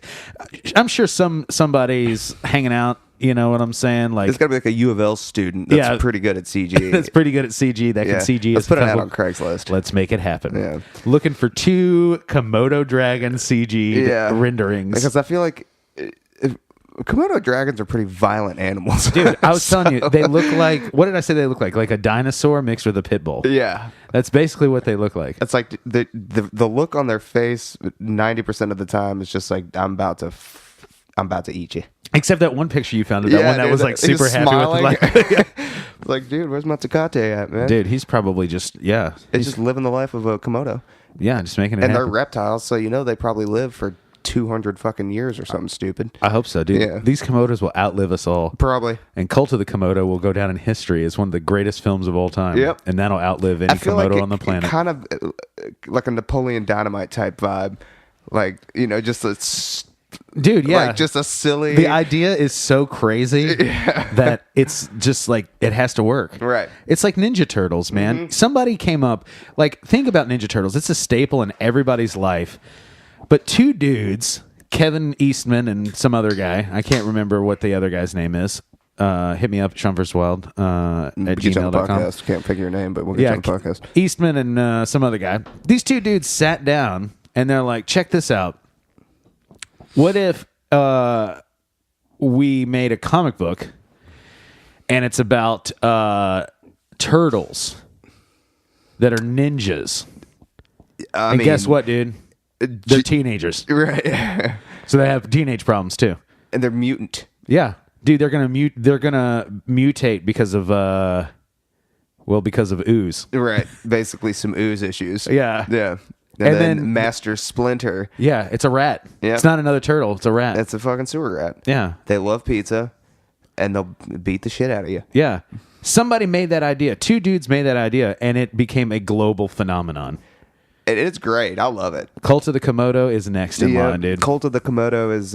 I'm sure somebody's hanging out, you know what I'm saying? Like, It's got to be like a U of L student that's pretty good at CG. that's pretty good at CG, that can CG. Let's put it out on Craigslist. Let's make it happen. Yeah. Looking for 2 Komodo dragon CG renderings. Because I feel like Komodo dragons are pretty violent animals. Dude, I was telling you, they look like, what did I say they look like? Like a dinosaur mixed with a pit bull. Yeah. That's basically what they look like. It's like the look on their face 90% of the time is just like, I'm about to I'm about to eat you. Except that one picture you found of that one that dude, was like he was super happy smiling. with like, Like, dude, where's my Tecate at, man? dude, he's probably just It's just living the life of a Komodo. yeah, just making it And they're happen. reptiles, so they probably live for 200 fucking years or something stupid. I hope so, dude. Yeah. These Komodos will outlive us all. Probably. And Cult of the Komodo will go down in history as one of the greatest films of all time. Yep. And that'll outlive any I feel Komodo like on the planet. kind of like a Napoleon Dynamite type vibe. Like, just a... Dude, yeah. Like, just a silly... The idea is so crazy that it's just like, it has to work. Right. It's like Ninja Turtles, man. Somebody came up, like, think about Ninja Turtles. It's a staple in everybody's life. But two dudes, Kevin Eastman and some other guy, I can't remember what the other guy's name is. Hit me up, Sean vs. Wild at Get you on the gmail.com. podcast. Can't figure your name, but we'll get you on the podcast. Eastman and some other guy. These two dudes sat down and they're like, check this out. What if we made a comic book and it's about turtles that are ninjas? And guess what, dude? They're teenagers. Right. So they have teenage problems too. And they're mutant. Yeah. Dude, they're gonna mutate because of because of ooze. Right. Basically some ooze issues. Yeah. Yeah. And And then then- Master Splinter. Yeah, it's a rat. Yeah. It's not another turtle, it's a rat. That's a fucking sewer rat. Yeah. They love pizza, and they'll beat the shit out of you. Yeah. Somebody made that idea. Two dudes made that idea, and it became a global phenomenon. And it's great. I love it. Cult of the Komodo is next in line, dude. Cult of the Komodo is...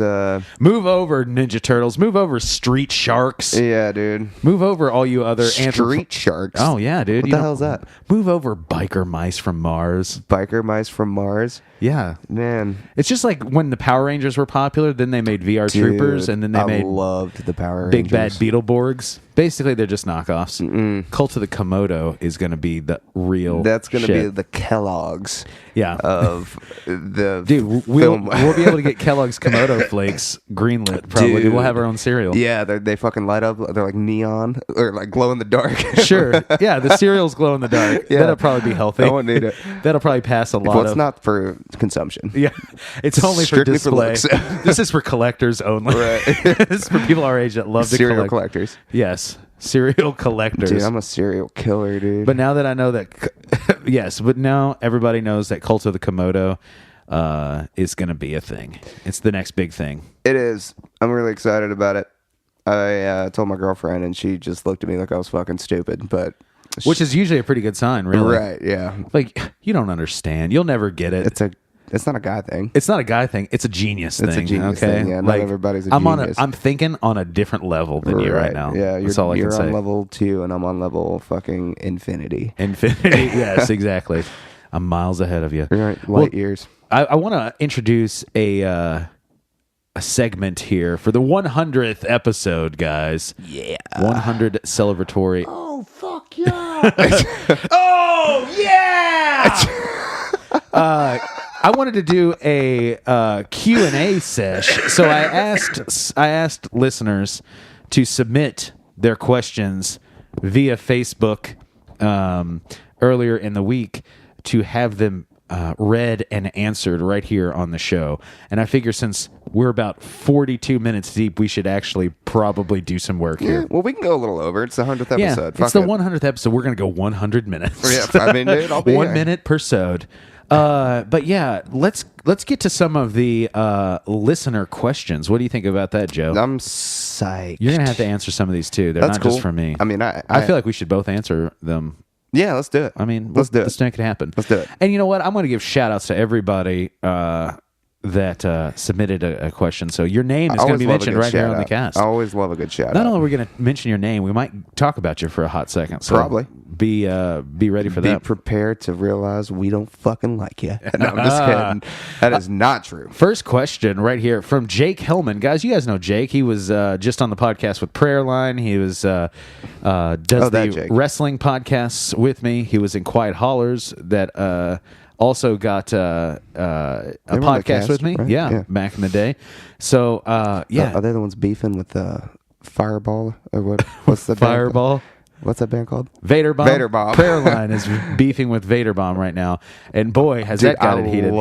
Move over, Ninja Turtles. Move over, Street Sharks. yeah, dude. Move over, all you other Street sharks. Oh, yeah, dude. What the hell's that? Move over, biker mice from Mars. Biker mice from Mars. Yeah. Man. It's just like when the Power Rangers were popular, then they made VR Troopers, Dude, and then they I made loved the Power Big Bad Rangers. Beetleborgs. Basically, they're just knockoffs. Cult of the Komodo is going to be the real That's going to be shit. the Kellogg's Yeah. of the Dude, film. we'll be able to get Kellogg's Komodo Flakes greenlit, probably. Dude. We'll have our own cereal. Yeah, they fucking light up. They're like neon or like glow in the dark. Sure. Yeah, the cereal's glow in the dark. Yeah. That'll probably be healthy. I won't need it. That'll probably pass a lot Well, of... it's not for consumption. Yeah, it's only for Strictly for display. looks. This is for collectors only. Right. This is for people our age that love to Cereal collect. collectors. Yes, cereal collectors. Dude, I'm a serial killer, dude. But now that I know that, yes, but now everybody knows that Cult of the Komodo is going to be a thing. It's the next big thing. it is. I'm really excited about it. I told my girlfriend, and she just looked at me like I was fucking stupid. But Which is usually a pretty good sign, really. right, yeah. Like, you don't understand. You'll never get it. It's not a guy thing. It's not a guy thing. It's a genius thing. It's a genius okay? thing, yeah. Not Like, everybody's a I'm genius. I'm thinking on a different level than you right now. Yeah, That's all I you're can say. on level 2, and I'm on level fucking infinity. Infinity. Yes, exactly. I'm miles ahead of you. You're right, Well, light years. I want to introduce a segment here for the 100th episode, guys. Yeah. 100 celebratory. Oh, fuck yeah. Oh yeah! I wanted to do a Q&A sesh, so I asked listeners to submit their questions via Facebook earlier in the week to have them read and answered right here on the show. And I figure since we're about 42 minutes deep, we should actually probably do some work Yeah, here. well, we can go a little over. It's the 100th Yeah, episode. it's Fuck the it. 100th episode. We're going to go 100 minutes. Yeah, I mean, dude, I'll be 1 here. minute per sode. But yeah, let's get to some of the listener questions. What do you think about that, Joe? I'm psyched. You're gonna have to answer some of these too. They're That's not cool. just for me. I mean, I feel like we should both answer them. Yeah, let's do it. I mean, let's do it. Let's make it happen. Let's do it. And you know what? I'm going to give shout outs to everybody that submitted a question. So your name is going to be mentioned right here on the cast. I always love a good shout Not out. only are we going to mention your name, we might talk about you for a hot second. So Probably. be ready for Be that. prepared to realize we don't fucking like you. No, I'm just kidding. That is not true. First question right here from Jake Hillman. Guys, you guys know Jake. He was just on the podcast with Prayer Line. He was does the Jake. wrestling podcasts with me. He was in Quiet Hollers that also got a were on the podcast cast, with me. right? Yeah, Yeah. back in the day. So yeah, Are they the ones beefing with Fireball or what? What's the damn- Fireball. What's that band called? Vader Bomb. Vader Bomb. Prayer Line is beefing with Vader Bomb right now, and boy, has that got it heated.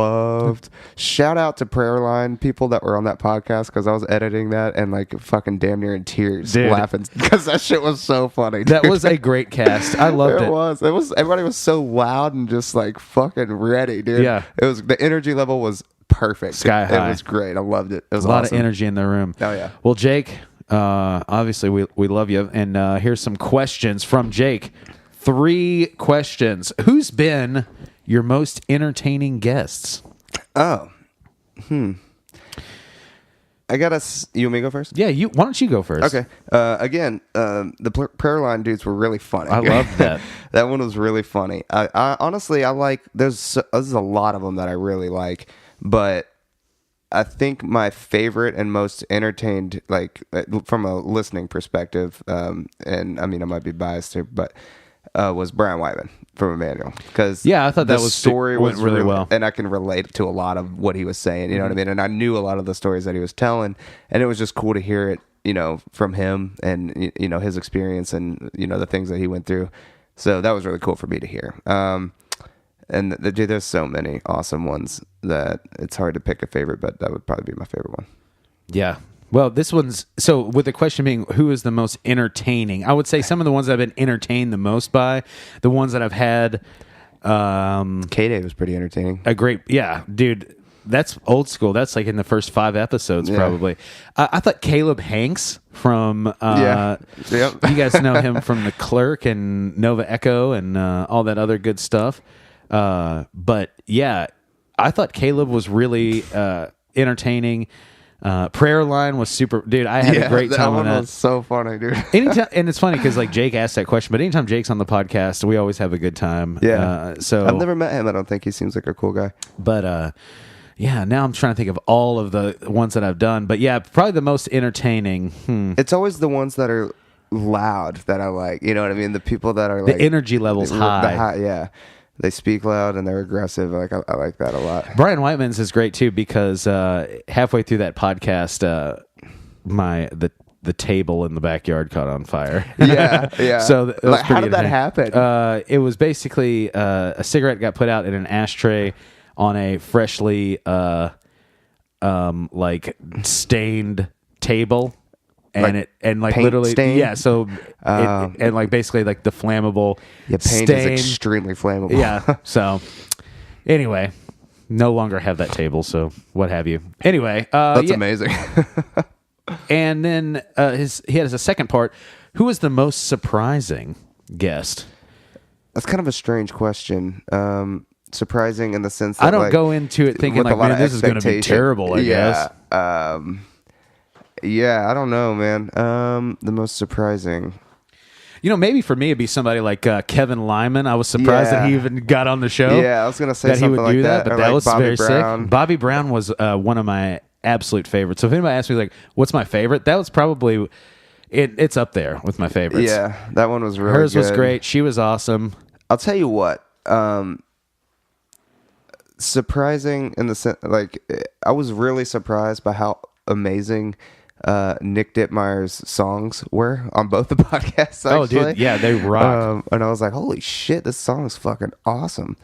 Shout out to Prayer Line people that were on that podcast, because I was editing that and like fucking damn near in tears, laughing because that shit was so funny. Dude. That was a great cast. I loved it. It was. Everybody was so loud and just like fucking ready, dude. Yeah. It was, the energy level was perfect. Sky high. It was great. I loved it. It was a lot awesome. of energy in the room. Oh yeah. Well, Jake, obviously we love you, and here's some questions from Jake. 3 questions. Who's been your most entertaining guests? Oh, I gotta. You want me to go first? Yeah, why don't you go first? Okay. Again, the Prayer Line dudes were really funny. I loved that. That one was really funny. I honestly, I like. There's a lot of them that I really like, but I think my favorite and most entertained, like from a listening perspective, and I mean I might be biased here, but was Brian Whiteman from Emmanuel, because I thought that was story went was really well, and I can relate to a lot of what he was saying. You know what I mean? And I knew a lot of the stories that he was telling, and it was just cool to hear it, from him and his experience and the things that he went through. So that was really cool for me to hear. And dude, there's so many awesome ones that it's hard to pick a favorite, but that would probably be my favorite one. Yeah. Well, this one's, so with the question being who is the most entertaining, I would say some of the ones I've been entertained the most by, the ones that I've had. K-Day was pretty entertaining. Dude, that's old school. That's like in the first 5 episodes, probably. I thought Caleb Hanks from, Yep. You guys know him from The Clerk and Nova Echo and all that other good stuff. But yeah, I thought Caleb was really entertaining. Prayer Line was super, dude. I had a great time on that. Was so funny, dude. Anytime, and it's funny because like Jake asked that question, but anytime Jake's on the podcast, we always have a good time. Yeah. So I've never met him. I don't think he seems like a cool guy. But now I'm trying to think of all of the ones that I've done. But yeah, probably the most entertaining. It's always the ones that are loud that I like. You know what I mean? The people that are like, the energy level's high. Yeah. They speak loud and they're aggressive. I like that a lot. Brian Whiteman's is great too, because halfway through that podcast, the table in the backyard caught on fire. Yeah. So that was how did that happen? It was basically a cigarette got put out in an ashtray on a freshly stained table. And paint literally stain? yeah, so and like basically like the flammable paint stain is extremely flammable. Yeah. So anyway, no longer have that table, so what have you. Anyway, that's amazing. And then he has a second part. Who was the most surprising guest? That's kind of a strange question. Surprising in the sense that I don't go into it thinking like, man, this is going to be terrible, I guess. Yeah, I don't know, man. The most surprising. Maybe for me it'd be somebody like Kevin Lyman. I was surprised that he even got on the show. Yeah, I was gonna say that something he would like do that, but or that like was Bobby very Brown. sick. Bobby Brown was one of my absolute favorites. So if anybody asks me like, what's my favorite? That was probably it's up there with my favorites. Yeah, that one was really Hers good. was great. She was awesome. I'll tell you what. Surprising in the sense, like I was really surprised by how amazing Nick Dittmeyer's songs were on both the podcasts. Actually. Oh, dude, yeah, they rock. And I was like, holy shit, this song is fucking awesome.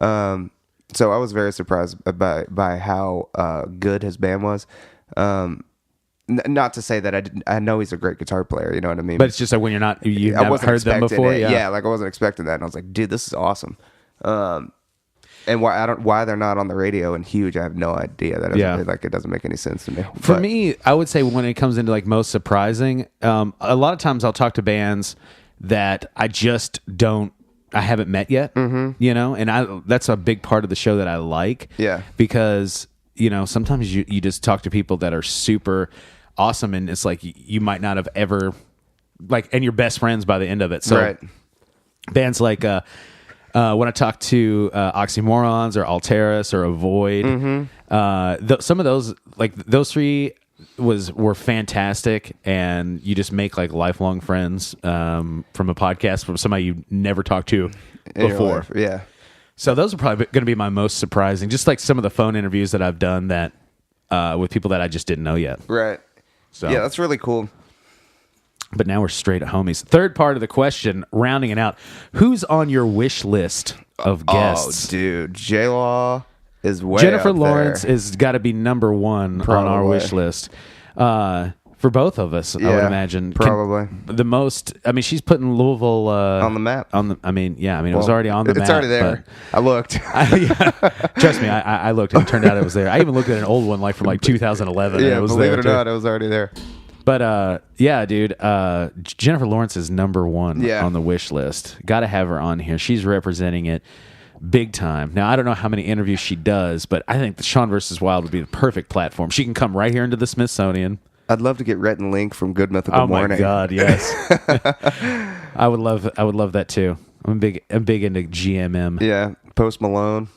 So I was very surprised by how good his band was. Not to say that I know he's a great guitar player, you know what I mean? But it's just like when you've never heard them before. It. Yeah, like I wasn't expecting that, and I was like, dude, this is awesome. And why they're not on the radio and huge, I have no idea. It doesn't make any sense to me. For me, I would say when it comes into like most surprising, a lot of times I'll talk to bands that I haven't met yet, and that's a big part of the show that I like. Yeah. Because, sometimes you just talk to people that are super awesome, and it's like you might not have ever, and you're best friends by the end of it. So right. Bands like, when I talk to Oxymorons or Alteris or Avoid, some of those, like those 3 were fantastic, and you just make like lifelong friends from a podcast from somebody you never talked to before. Yeah. So those are probably going to be my most surprising, just like some of the phone interviews that I've done that with people that I just didn't know yet. Right. So yeah, that's really cool. But now we're straight at homies. Third part of the question, rounding it out. Who's on your wish list of guests? Oh, dude. J-Law is way Jennifer up Lawrence there. has got to be number one on our wish list. For both of us, I would imagine. Probably. The most, I mean, she's putting Louisville on the map. it was already on the map. It's already there. I looked. Trust me, I looked and it turned out it was there. I even looked at an old one like from like 2011. Yeah, and it was believe there it or not, it was already there. But yeah, dude, Jennifer Lawrence is number one on the wish list. Got to have her on here. She's representing it big time. Now, I don't know how many interviews she does, but I think the Sean vs. Wild would be the perfect platform. She can come right here into the Smithsonian. I'd love to get Rhett and Link from Good Mythical Morning. Oh my God, yes. I would love that too. I'm big into GMM. Yeah, Post Malone.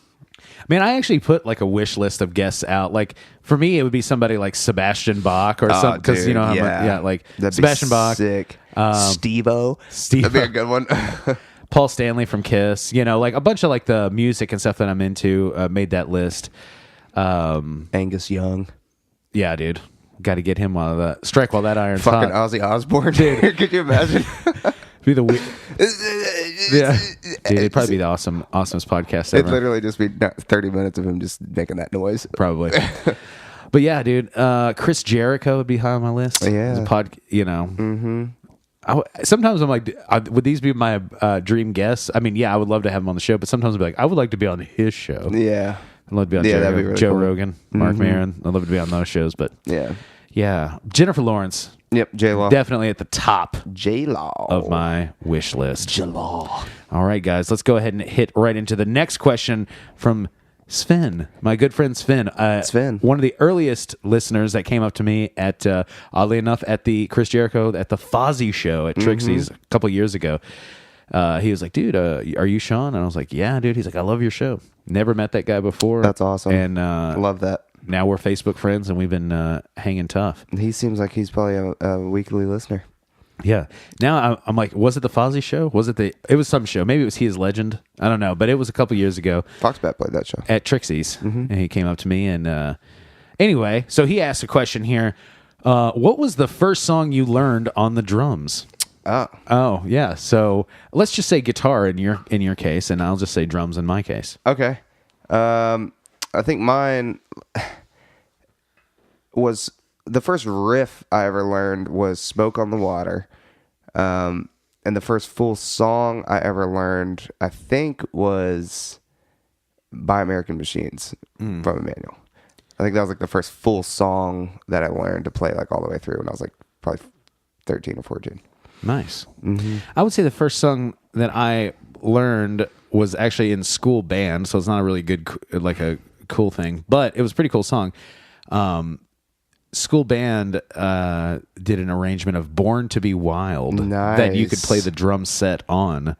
Man, I actually put like a wish list of guests out. Like for me, it would be somebody like Sebastian Bach or something, because you know, like that'd Sebastian Bach, sick. Steve-O, that'd be a good one. Paul Stanley from Kiss, you know, like a bunch of like the music and stuff that I'm into. Made that list. Angus Young. Yeah, dude. Got to get him while that iron's fucking hot. Ozzy Osbourne, dude. Could you imagine? Be the yeah, dude. It'd probably be the awesomest podcast ever. It'd literally just be 30 minutes of him just making that noise. Probably. But yeah, dude. Chris Jericho would be high on my list. Yeah, you know. Mm-hmm. Sometimes I'm like, would these be my dream guests? I mean, yeah, I would love to have him on the show, but sometimes I'd be like, I would like to be on his show. Yeah. I'd love to be on that'd be really Joe cool. Rogan, Mark Maron. I'd love to be on those shows, but yeah. Jennifer Lawrence. Yep, J-Law. Definitely at the top J-Law of my wish list. J-Law. All right, guys, let's go ahead and hit right into the next question from Sven, my good friend Sven. Sven. One of the earliest listeners that came up to me at, oddly enough, at the Chris Jericho, at the Fozzy show at Trixie's a couple years ago. He was like, dude, are you Sean? And I was like, yeah, dude. He's like, I love your show. Never met that guy before. That's awesome. And love that. Now we're Facebook friends, and we've been hanging tough. He seems like he's probably a weekly listener. Yeah. Now I'm like, was it the Fozzy show? It was some show. Maybe it was He Is Legend. I don't know. But it was a couple years ago. Foxbat played that show. At Trixie's. And he came up to me. And anyway, so he asked a question here. What was the first song you learned on the drums? Oh, yeah. So let's just say guitar in your case, and I'll just say drums in my case. Okay. I think mine was the first riff I ever learned was Smoke on the Water. And the first full song I ever learned, I think, was By American Machines from Emmanuel. I think that was like the first full song that I learned to play like all the way through when I was like probably 13 or 14. Nice. I would say the first song that I learned was actually in school band, so it's not a really good, like a cool thing, but it was a pretty cool song. School band did an arrangement of Born to Be Wild that you could play the drum set on,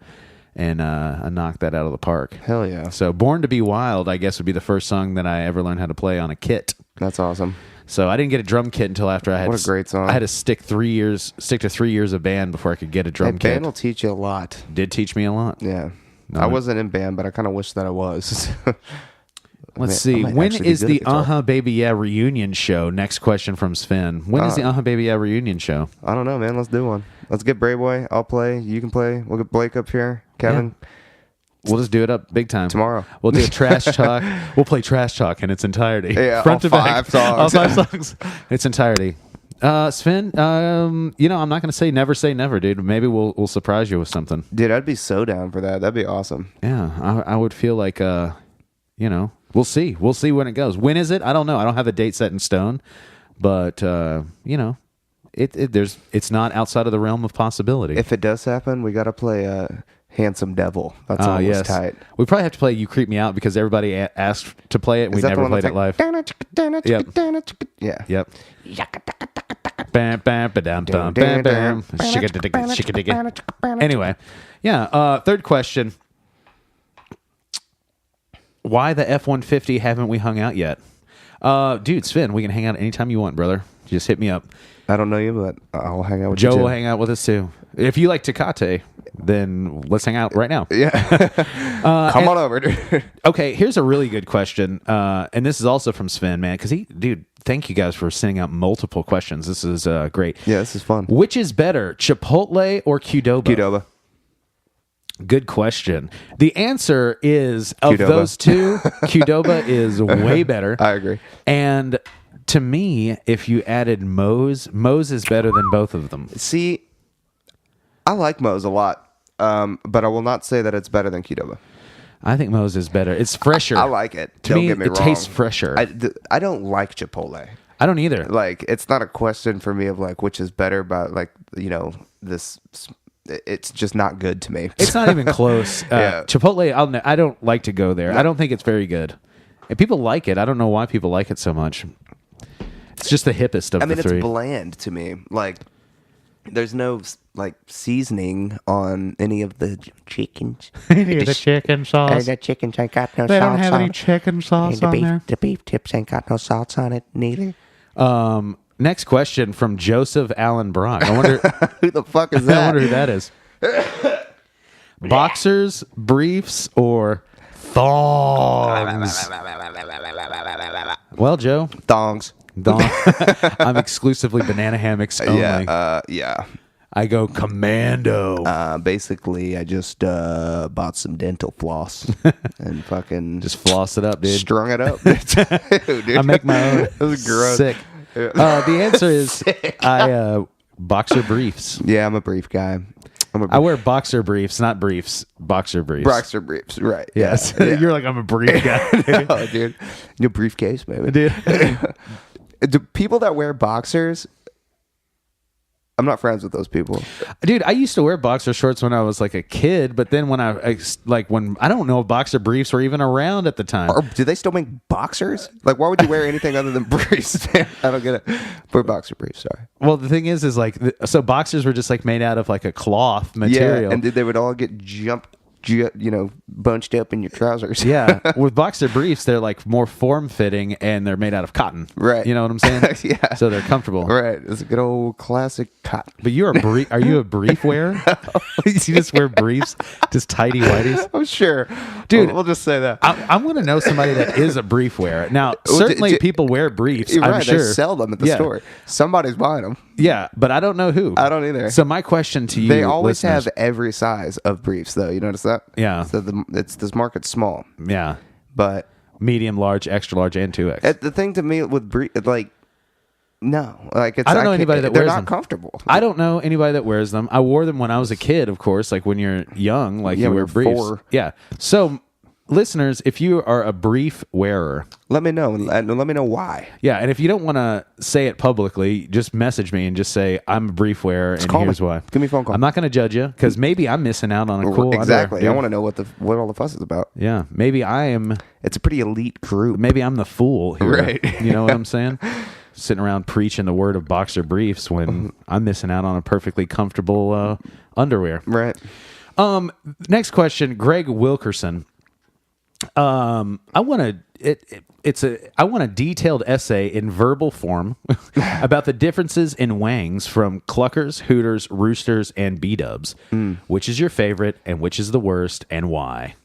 and I knocked that out of the park. Hell yeah. So Born to Be Wild, I guess, would be the first song that I ever learned how to play on a kit. That's awesome. So I didn't get a drum kit until after I had. What a great song! I had to stick to 3 years of band before I could get a drum kit. Band will teach you a lot. Did teach me a lot. Yeah, I wasn't in band, but I kind of wish that I was. Let's see. When is the Baby Yeah reunion show? Next question from Sven. When is the Baby Yeah reunion show? I don't know, man. Let's do one. Let's get Bray Boy. I'll play. You can play. We'll get Blake up here. Kevin. Yeah. We'll just do it up big time tomorrow. We'll do a trash talk. We'll play trash talk in its entirety. Yeah, front to back. All 5 songs. Its entirety. Sven, I'm not going to say never, dude. Maybe we'll surprise you with something. Dude, I'd be so down for that. That'd be awesome. Yeah, I would feel like, we'll see. We'll see when it goes. When is it? I don't know. I don't have a date set in stone, but it's not outside of the realm of possibility. If it does happen, we got to play Handsome Devil. That's always tight. We probably have to play You Creep Me Out because everybody asked to play it. We never played it live. Yeah. Yep. Bam, bam, ba-dam, bam, bam, bam. Anyway, yeah. Third question. Why the F-150 haven't we hung out yet? Dude, Sven, we can hang out anytime you want, brother. Just hit me up. I don't know you, but I'll hang out with you. Joe will hang out with us too. If you like Tecate, then let's hang out right now. Yeah. Come on over, dude. Okay, here's a really good question. And this is also from Sven, man, because thank you guys for sending out multiple questions. This is great. Yeah, this is fun. Which is better, Chipotle or Qdoba? Qdoba. Good question. The answer is, of Qdoba. those two, Qdoba is way better. I agree. And to me, if you added Moe's is better than both of them. See, I like Moe's a lot, but I will not say that it's better than Qdoba. I think Moe's is better. It's fresher. I like it. To Don't me, get me it wrong. tastes fresher. I don't like Chipotle. I don't either. Like, it's not a question for me of like which is better, but like, you know, this. It's just not good to me. It's not even close. Yeah. Chipotle, I don't like to go there. No. I don't think it's very good. And people like it. I don't know why people like it so much. It's just the hippest of the three. It's bland to me. Like, there's no like seasoning on any of the chickens. Any of the chicken sauce. The chickens ain't got no They salt don't have on any it. chicken sauce And the on beef, there. the beef tips ain't got no salt on it neither. Next question from Joseph Allen Brock. I wonder Who the fuck is I that? wonder who that is. Boxers, briefs, or thongs? Well, Joe, Thongs. I'm exclusively banana hammocks only. Yeah. I go commando. Basically, I just bought some dental floss and fucking Just floss it up, dude. strung it up. Ew, dude. I make my own. That was gross. Sick. The answer is I boxer briefs. Yeah, I'm a brief guy. I wear boxer briefs, not briefs. Boxer briefs. Boxer briefs, right? Yes. Yeah. You're like, I'm a brief guy. Oh, dude. Your briefcase, maybe. Dude. Do people that wear boxers, I'm not friends with those people. Dude, I used to wear boxer shorts when I was like a kid, but then when I don't know if boxer briefs were even around at the time. Or do they still make boxers? Like, why would you wear anything other than briefs? I don't get it. For boxer briefs, sorry. Well, the thing is like, so boxers were just like made out of like a cloth material. Yeah, and they would all get bunched up in your trousers. Yeah, with boxer briefs, they're like more form-fitting and they're made out of cotton. Right. You know what I'm saying? Yeah. So they're comfortable. Right. It's a good old classic cotton. But are you a brief wearer? You just wear briefs, just tidy whities? I'm sure. Dude, we'll just say that. I'm going to know somebody that is a brief wearer. Now, Well, certainly people wear briefs, You're I'm right. sure. They sell them at the Yeah. store. Somebody's buying them. Yeah, but I don't know who. I don't either. So my question to you, They always listeners- have every size of briefs, though. You notice that? Yeah. So this market's small, Yeah. but Medium, large, extra large, and 2X. the thing to me with brief, like, no, like it's. I don't know can't- anybody that they're wears not them. comfortable. I don't know anybody that wears them. I wore them when I was a kid, of course, like when you're young, like Yeah, you when wear you're briefs. 4. Yeah. So, listeners, if you are a brief wearer, Let me know, and let me know why. yeah, and if you don't want to say it publicly, just message me and just say I'm a brief wearer, and call me. here's why. Give me a phone call. I'm not going to judge you because maybe I'm missing out on a cool Exactly. underwear. I want to know what all the fuss is about. Yeah, maybe I am. It's a pretty elite group. Maybe I'm the fool here. Right. You know what I'm saying? Sitting around preaching the word of boxer briefs when I'm missing out on a perfectly comfortable underwear. Right. Next question, Greg Wilkerson. I want a detailed essay in verbal form about the differences in wangs from Cluckers, Hooters, Roosters, and B-dubs. Which is your favorite and which is the worst and why?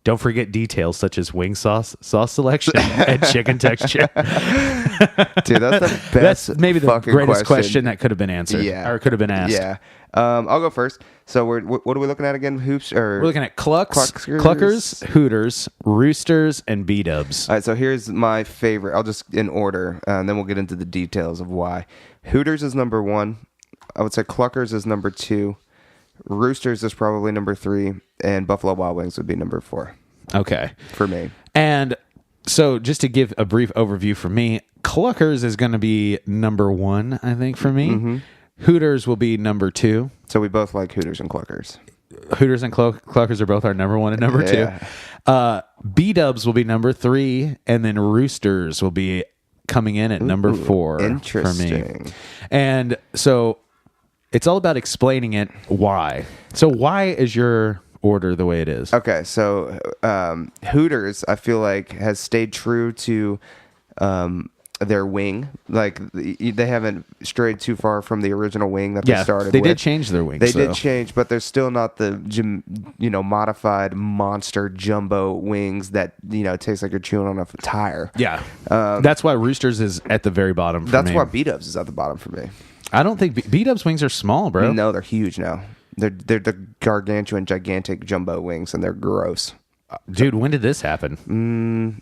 Don't forget details such as wing sauce selection, and chicken texture. Dude, that's the best. That's maybe the fucking greatest question that could have been answered. Yeah. Or could have been asked. Yeah. I'll go first. So what are we looking at again? Hoops or We're looking at Cluckers. Cluckers, Hooters, Roosters, and B-dubs. All right, so here's my favorite. I'll just in order, and then we'll get into the details of why. Hooters is number 1. I would say Cluckers is number 2. Roosters is probably number 3, and Buffalo Wild Wings would be number 4 Okay. for me. And so just to give a brief overview for me, Cluckers is going to be number 1, I think, for me. Mm-hmm. Hooters will be number 2. So we both like Hooters and Cluckers. Hooters and Cluckers are both our number 1 and number 2. B-dubs will be number 3, and then Roosters will be coming in at number 4 for me. Interesting. And so it's all about explaining it why. So why is your order the way it is? Okay, so Hooters, I feel like, has stayed true to their wing. Like they haven't strayed too far from the original wing that they started they with. did change their wings. They did change, but they're still not the modified monster jumbo wings that taste like you're chewing on a tire. Yeah, that's why Roosters is at the very bottom. That's me. why B-Dubs is at the bottom for me. I don't think B-Dubs wings are small, bro. No, they're huge now. They're the gargantuan, gigantic jumbo wings, and they're gross. Dude, when did this happen?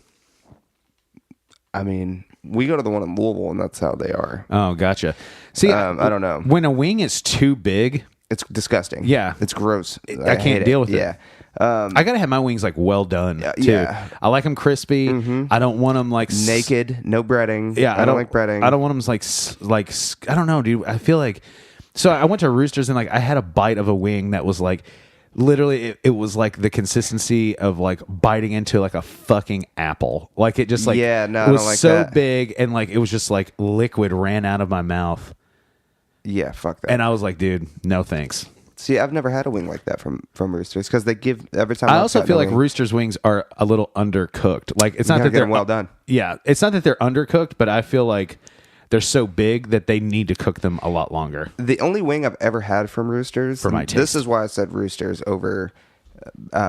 I mean, we go to the one in Louisville, and that's how they are. Oh, gotcha. See, I don't know. When a wing is too big, It's disgusting. Yeah. It's gross. I can't deal with it. Yeah. I gotta have my wings like well done. Too. Yeah. I like them crispy. I don't want them like Naked, no breading. Yeah, I don't like breading. I don't want them like I don't know, dude. I feel like so I went to Roosters and like I had a bite of a wing that was like literally it was like the consistency of like biting into like a fucking apple. Like it just like Yeah, no, it I was don't like so that. big and like it was just like liquid ran out of my mouth. Yeah, fuck that. And I was like, dude, no thanks. See, I've never had a wing like that from Roosters because they give every time. I I've also gotten feel a like wing, Roosters wings are a little undercooked. Like it's you not gotta that get they're them well done. Yeah, it's not that they're undercooked, but I feel like they're so big that they need to cook them a lot longer. The only wing I've ever had from Roosters, For my and taste. this is why I said Roosters over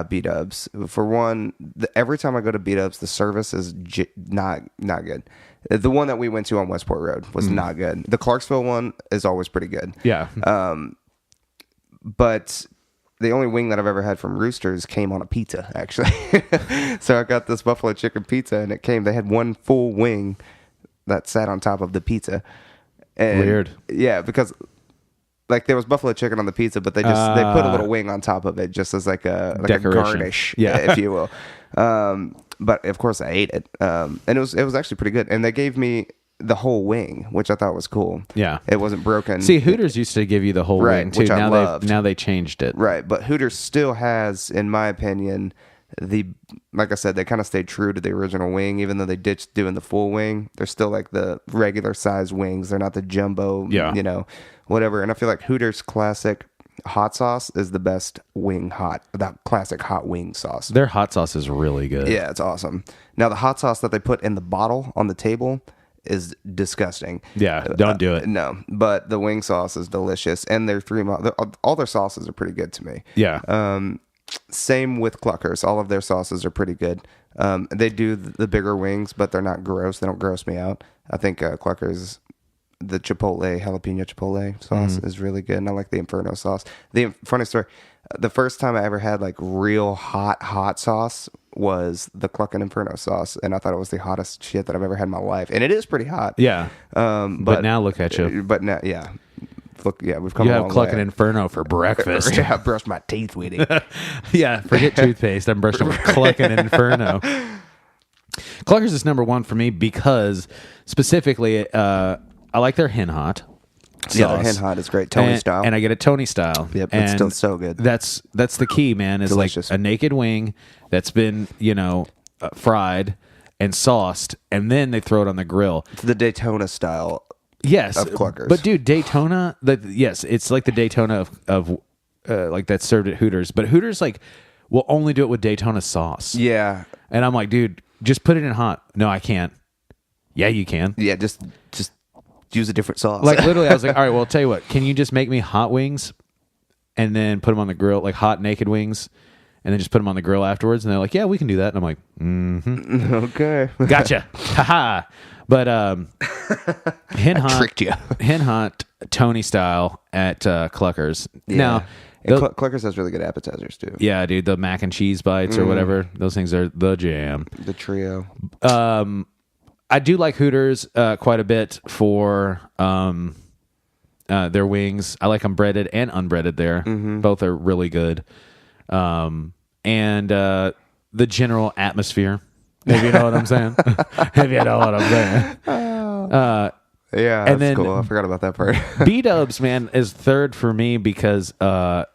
B-Dubs. For one, every time I go to B-Dubs, the service is not good. The one that we went to on Westport Road was not good. The Clarksville one is always pretty good. Yeah. But the only wing that I've ever had from Roosters came on a pizza, actually. So I got this buffalo chicken pizza, and they had one full wing that sat on top of the pizza. And Weird. Yeah, because like there was buffalo chicken on the pizza, but they put a little wing on top of it just as like a Decoration. garnish, Yeah. if you will. But of course I ate it, and it was actually pretty good. And they gave me the whole wing, which I thought was cool. Yeah. It wasn't broken. See, Hooters used to give you the whole Right, wing too. which I Now loved. now they changed it. Right, but Hooters still has, in my opinion, like I said, they kind of stayed true to the original wing, even though they ditched doing the full wing. They're still like the regular size wings. They're not the jumbo, whatever. And I feel like Hooters classic hot sauce is the best that classic hot wing sauce. Their hot sauce is really good. Yeah, it's awesome. Now the hot sauce that they put in the bottle on the table is disgusting. Yeah, don't do it. No, but the wing sauce is delicious, and all their sauces are pretty good to me. Yeah. Same with Cluckers. All of their sauces are pretty good. They do the bigger wings, but they're not gross. They don't gross me out. I think Cluckers, the Chipotle, jalapeno Chipotle sauce is really good, and I like the Inferno sauce. The funny story, the first time I ever had like real hot sauce was the Cluckin' Inferno sauce, and I thought it was the hottest shit that I've ever had in my life, and it is pretty hot. Yeah. But now look at you. But now, yeah. Look, yeah, we've come You a have long Cluckin' way. Inferno for breakfast. Yeah, I brushed my teeth with it. Yeah, forget toothpaste. I'm brushing with Cluckin' Inferno. Cluckers is number one for me because specifically, I like their hen hot sauce. Yeah, their hen hot is great, Tony style. and I get it Tony style. Yep, and it's still so good. That's the key, man. Is Delicious. like a naked wing that's been fried and sauced, and then they throw it on the grill. It's the Daytona style. Yes, Of Cluckers. But dude, Daytona. Yes, it's like the Daytona of like that's served at Hooters. But Hooters like will only do it with Daytona sauce. Yeah, And I'm like, dude, just put it in hot. No, I can't. Yeah, you can. yeah, just use a different sauce. Like literally, I was like, all right, well, I'll tell you what. Can you just make me hot wings and then put them on the grill, like hot naked wings, and then just put them on the grill afterwards? And they're like, yeah, we can do that. And I'm like, okay, gotcha. Haha. But hen hot, tricked you. hen hot Tony style at Cluckers. Yeah. Now, And Cluckers has really good appetizers too. yeah, dude, the mac and cheese bites or whatever, those things are the jam. The trio. I do like Hooters quite a bit for their wings. I like them breaded and unbreaded there. Both are really good. And the general atmosphere. If you know what I'm saying. If you know what I'm saying. Yeah, and that's then- cool. I forgot about that part. B-Dubs, man, is third for me because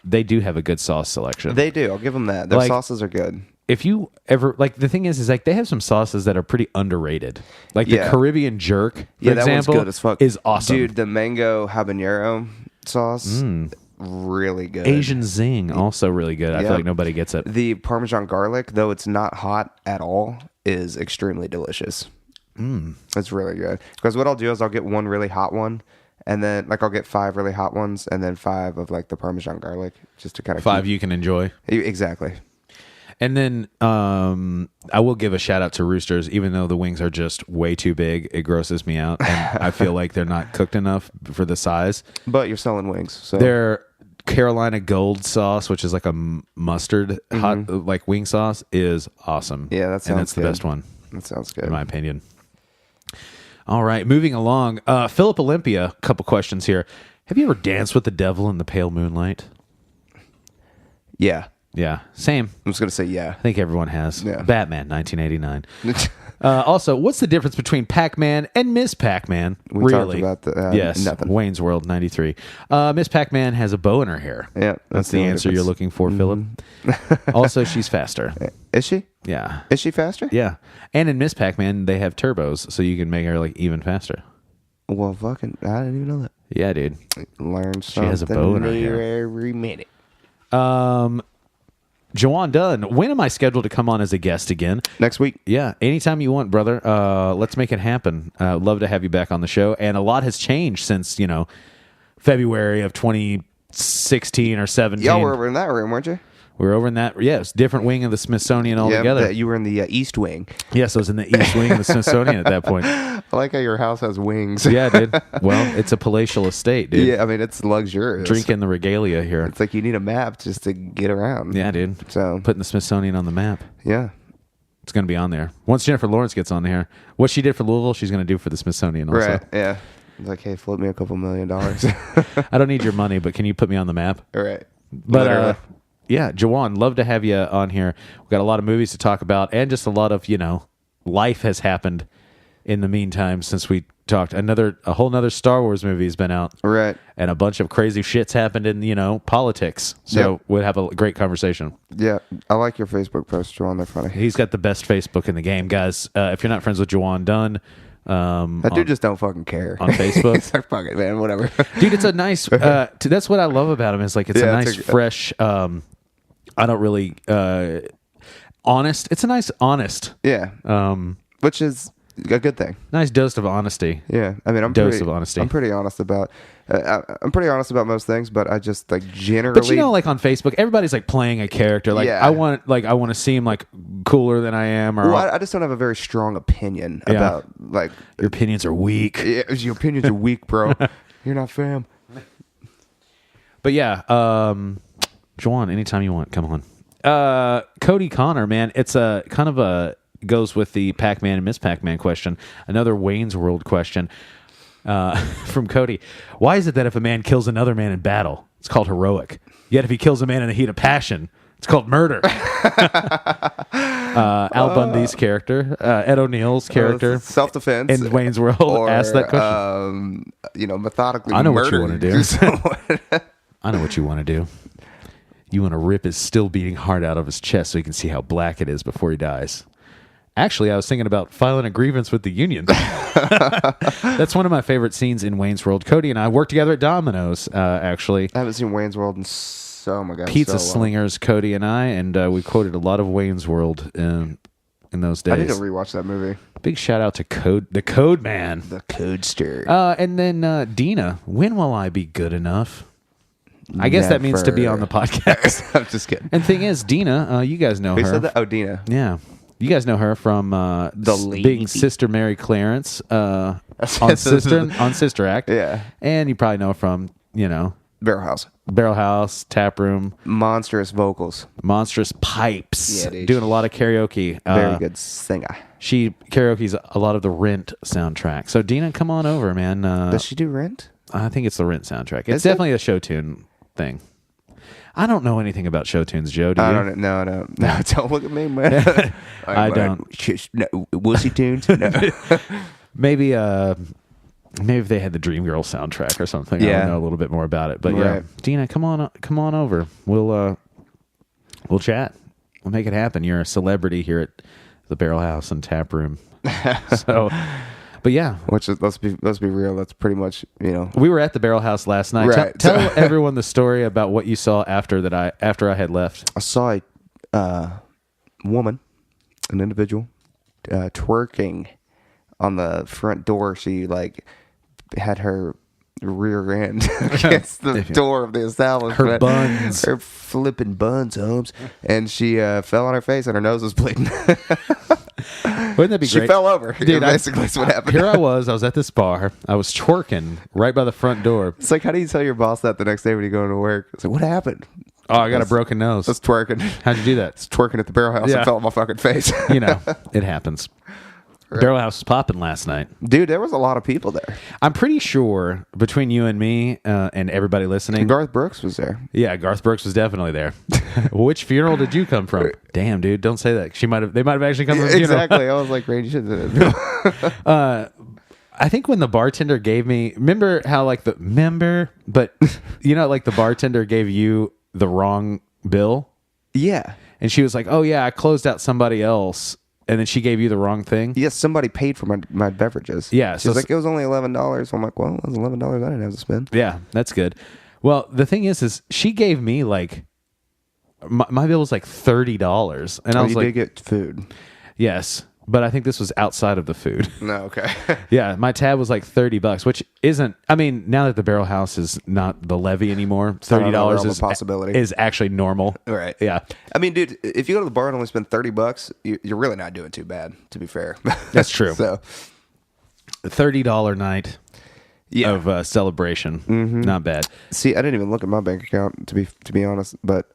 they do have a good sauce selection. They do. I'll give them that. Their Like- sauces are good. If you ever like, the thing is like they have some sauces that are pretty underrated. Like the Yeah. Caribbean jerk, for Yeah, that example, one's good as fuck. is awesome. Dude, the mango habanero sauce, really good. Asian zing, also really good. I feel Yeah. like nobody gets it. The Parmesan garlic, though it's not hot at all, is extremely delicious. It's really good. Because what I'll do is I'll get one really hot one, and then like I'll get 5 really hot ones, and then 5 of like the Parmesan garlic, just to kind of 5 you can enjoy. Exactly. And then I will give a shout out to Roosters, even though the wings are just way too big. It grosses me out, and I feel like they're not cooked enough for the size. But you're selling wings, so Their Carolina Gold sauce, which is like a mustard hot like wing sauce, is awesome. Yeah, that sounds and it's the good. best one, that sounds good. in my opinion. All right, moving along. Philip Olympia, a couple questions here. Have you ever danced with the devil in the pale moonlight? Yeah, Yeah, same. I'm just gonna say yeah. I think everyone has. Yeah. Batman, 1989. Also, what's the difference between Pac-Man and Miss Pac-Man? We talked about yes, nothing. Wayne's World, 93. Miss Pac-Man has a bow in her hair. Yeah, That's the only answer you're difference. looking for, Philip. Also, she's faster. Is she? Yeah. Is she faster? Yeah. And in Miss Pac-Man, they have turbos, so you can make her like even faster. Well, fucking, I didn't even know that. Yeah, dude. Learn something has a bow in her hair. every minute. Jawan Dunn, when am I scheduled to come on as a guest again? Next week. Yeah, anytime you want, brother. Let's make it happen. Love to have you back on the show. And a lot has changed since, February of 2016 or 17. Y'all were over in that room, weren't you? We were over in that, yes, different wing of the Smithsonian altogether. Yeah, you were in the East Wing. Yes, I was in the East wing of the Smithsonian at that point. I like how your house has wings. Yeah, dude. Well, it's a palatial estate, dude. Yeah, I mean, it's luxurious. Drinking the regalia here. It's like you need a map just to get around. Yeah, dude. So, Putting the Smithsonian on the map. yeah. It's going to be on there. Once Jennifer Lawrence gets on there, what she did for Louisville, she's going to do for the Smithsonian also. Right, yeah. It's like, hey, flip me a couple $1 million. I don't need your money, but can you put me on the map? All right. But Literally. yeah, Jawan, love to have you on here. We've got a lot of movies to talk about, and just a lot of life has happened in the meantime since we talked. A whole nother Star Wars movie has been out, Right. and a bunch of crazy shits happened in politics. So Yep. we'll have a great conversation. Yeah, I like your Facebook post, Joanne. They're funny. He's got the best Facebook in the game, guys. If you're not friends with Jawan Dunn, That dude just don't fucking care. on Facebook. It's like, fuck it, man, whatever. Dude, it's a nice that's what I love about him, is like it's a Yeah, nice fresh I don't really honest. It's a nice honest Yeah. Which is a good thing. nice dose of honesty. Yeah. I mean, Dose of honesty. I'm pretty honest about I'm pretty honest about most things, but I just like generally But like on Facebook, everybody's like playing a character. Like Yeah. I want to seem like cooler than I am, or well, I just don't have a very strong opinion Yeah. about like your opinions are weak. yeah, your opinions are weak, bro. You're not fam. But yeah, Juwan, anytime you want, come on. Cody Connor, man, it's a kind of a goes with the Pac-Man and Miss Pac-Man question. Another Wayne's World question from Cody. Why is it that if a man kills another man in battle, it's called heroic? Yet if he kills a man in the heat of passion, it's called murder. Al Bundy's character, Ed O'Neill's character Self-defense in Wayne's World asked that question. Methodically I know what you murdering wanna do. someone. I know what you want to do. You want to rip his still beating heart out of his chest so he can see how black it is before he dies. Actually, I was thinking about filing a grievance with the union. That's one of my favorite scenes in Wayne's World. Cody and I worked together at Domino's, actually. I haven't seen Wayne's World in oh my god, Pizza so long. slingers, Cody and I, and we quoted a lot of Wayne's World in those days. I need to rewatch that movie. Big shout out to the Code Man. The Codester. And then Dina, when will I be good enough? I guess that means to be on the podcast. I'm just kidding. And thing is, Dina, you guys know Who her. said that? Oh, Dina. Yeah. You guys know her from lady. being Sister Mary Clarence on Sister Act. Yeah. And you probably know her from, Barrel House. Barrel House, Tap Room, Monstrous vocals. Monstrous Pipes. Yeah, dude. Doing a lot of karaoke. Very good singer. She karaoke's a lot of the Rent soundtrack. So Dina, come on over, man. Does she do Rent? I think it's the Rent soundtrack. It's Is it? definitely a show tune thing. I don't know anything about show tunes, Joe. Do you? I don't know. No, don't look at me, man. I don't. No, wussy tunes? No. Maybe if they had the Dreamgirl soundtrack or something. I Yeah. would know a little bit more about it. But yeah, Right. Dina, come on over. We'll chat. We'll make it happen. You're a celebrity here at the Barrel House and Tap Room. So, but yeah, Which is, let's be real. That's pretty much, we were at the Barrel House last night. Right. Tell everyone the story about what you saw after I had left. I saw a woman, an individual, twerking on the front door. She like had her rear end against the door of the establishment. Her buns. Her flipping buns, Holmes. And she fell on her face and her nose was bleeding. Wouldn't that be She great? fell over. Dude, Basically, that's what happened. Here I was at this bar. I was twerking right by the front door. It's like, how do you tell your boss that the next day when you go into work? It's like, what happened? Oh, I got a broken nose. I was twerking. How'd you do I that? was twerking at the barrel house Yeah. and fell on my fucking face. You know, it happens. Barrel House was popping last night. Dude, there was a lot of people there. I'm pretty sure between you and me and everybody listening. Garth Brooks was there. Yeah, Garth Brooks was definitely there. Which funeral did you come from? Damn, dude, don't say that. They might have actually come from a funeral. Exactly. I was like, Randy, you should have done it. I think when the bartender gave me, remember how like but you know, like the bartender gave you the wrong bill, Yeah. and she was like, "Oh yeah, I closed out somebody else," and then she gave you the wrong thing. Yes, somebody paid for my beverages. Yeah, She's so- like, it was only $11. I'm like, well, it was $11 I didn't have to spend. Yeah, that's good. Well, the thing is she gave me like my bill was like $30, and I was you like, did get food. yes, but I think this was outside of the food. No, okay. Yeah, my tab was like $30, which isn't. I mean, now that the Barrel House is not the levy anymore, $30 realm of is possibility. is actually normal. Right. Yeah, I mean, dude, if you go to the bar and only spend $30, you're really not doing too bad, to be fair. That's true. So, $30 night yeah. of celebration, not bad. See, I didn't even look at my bank account, to be honest, but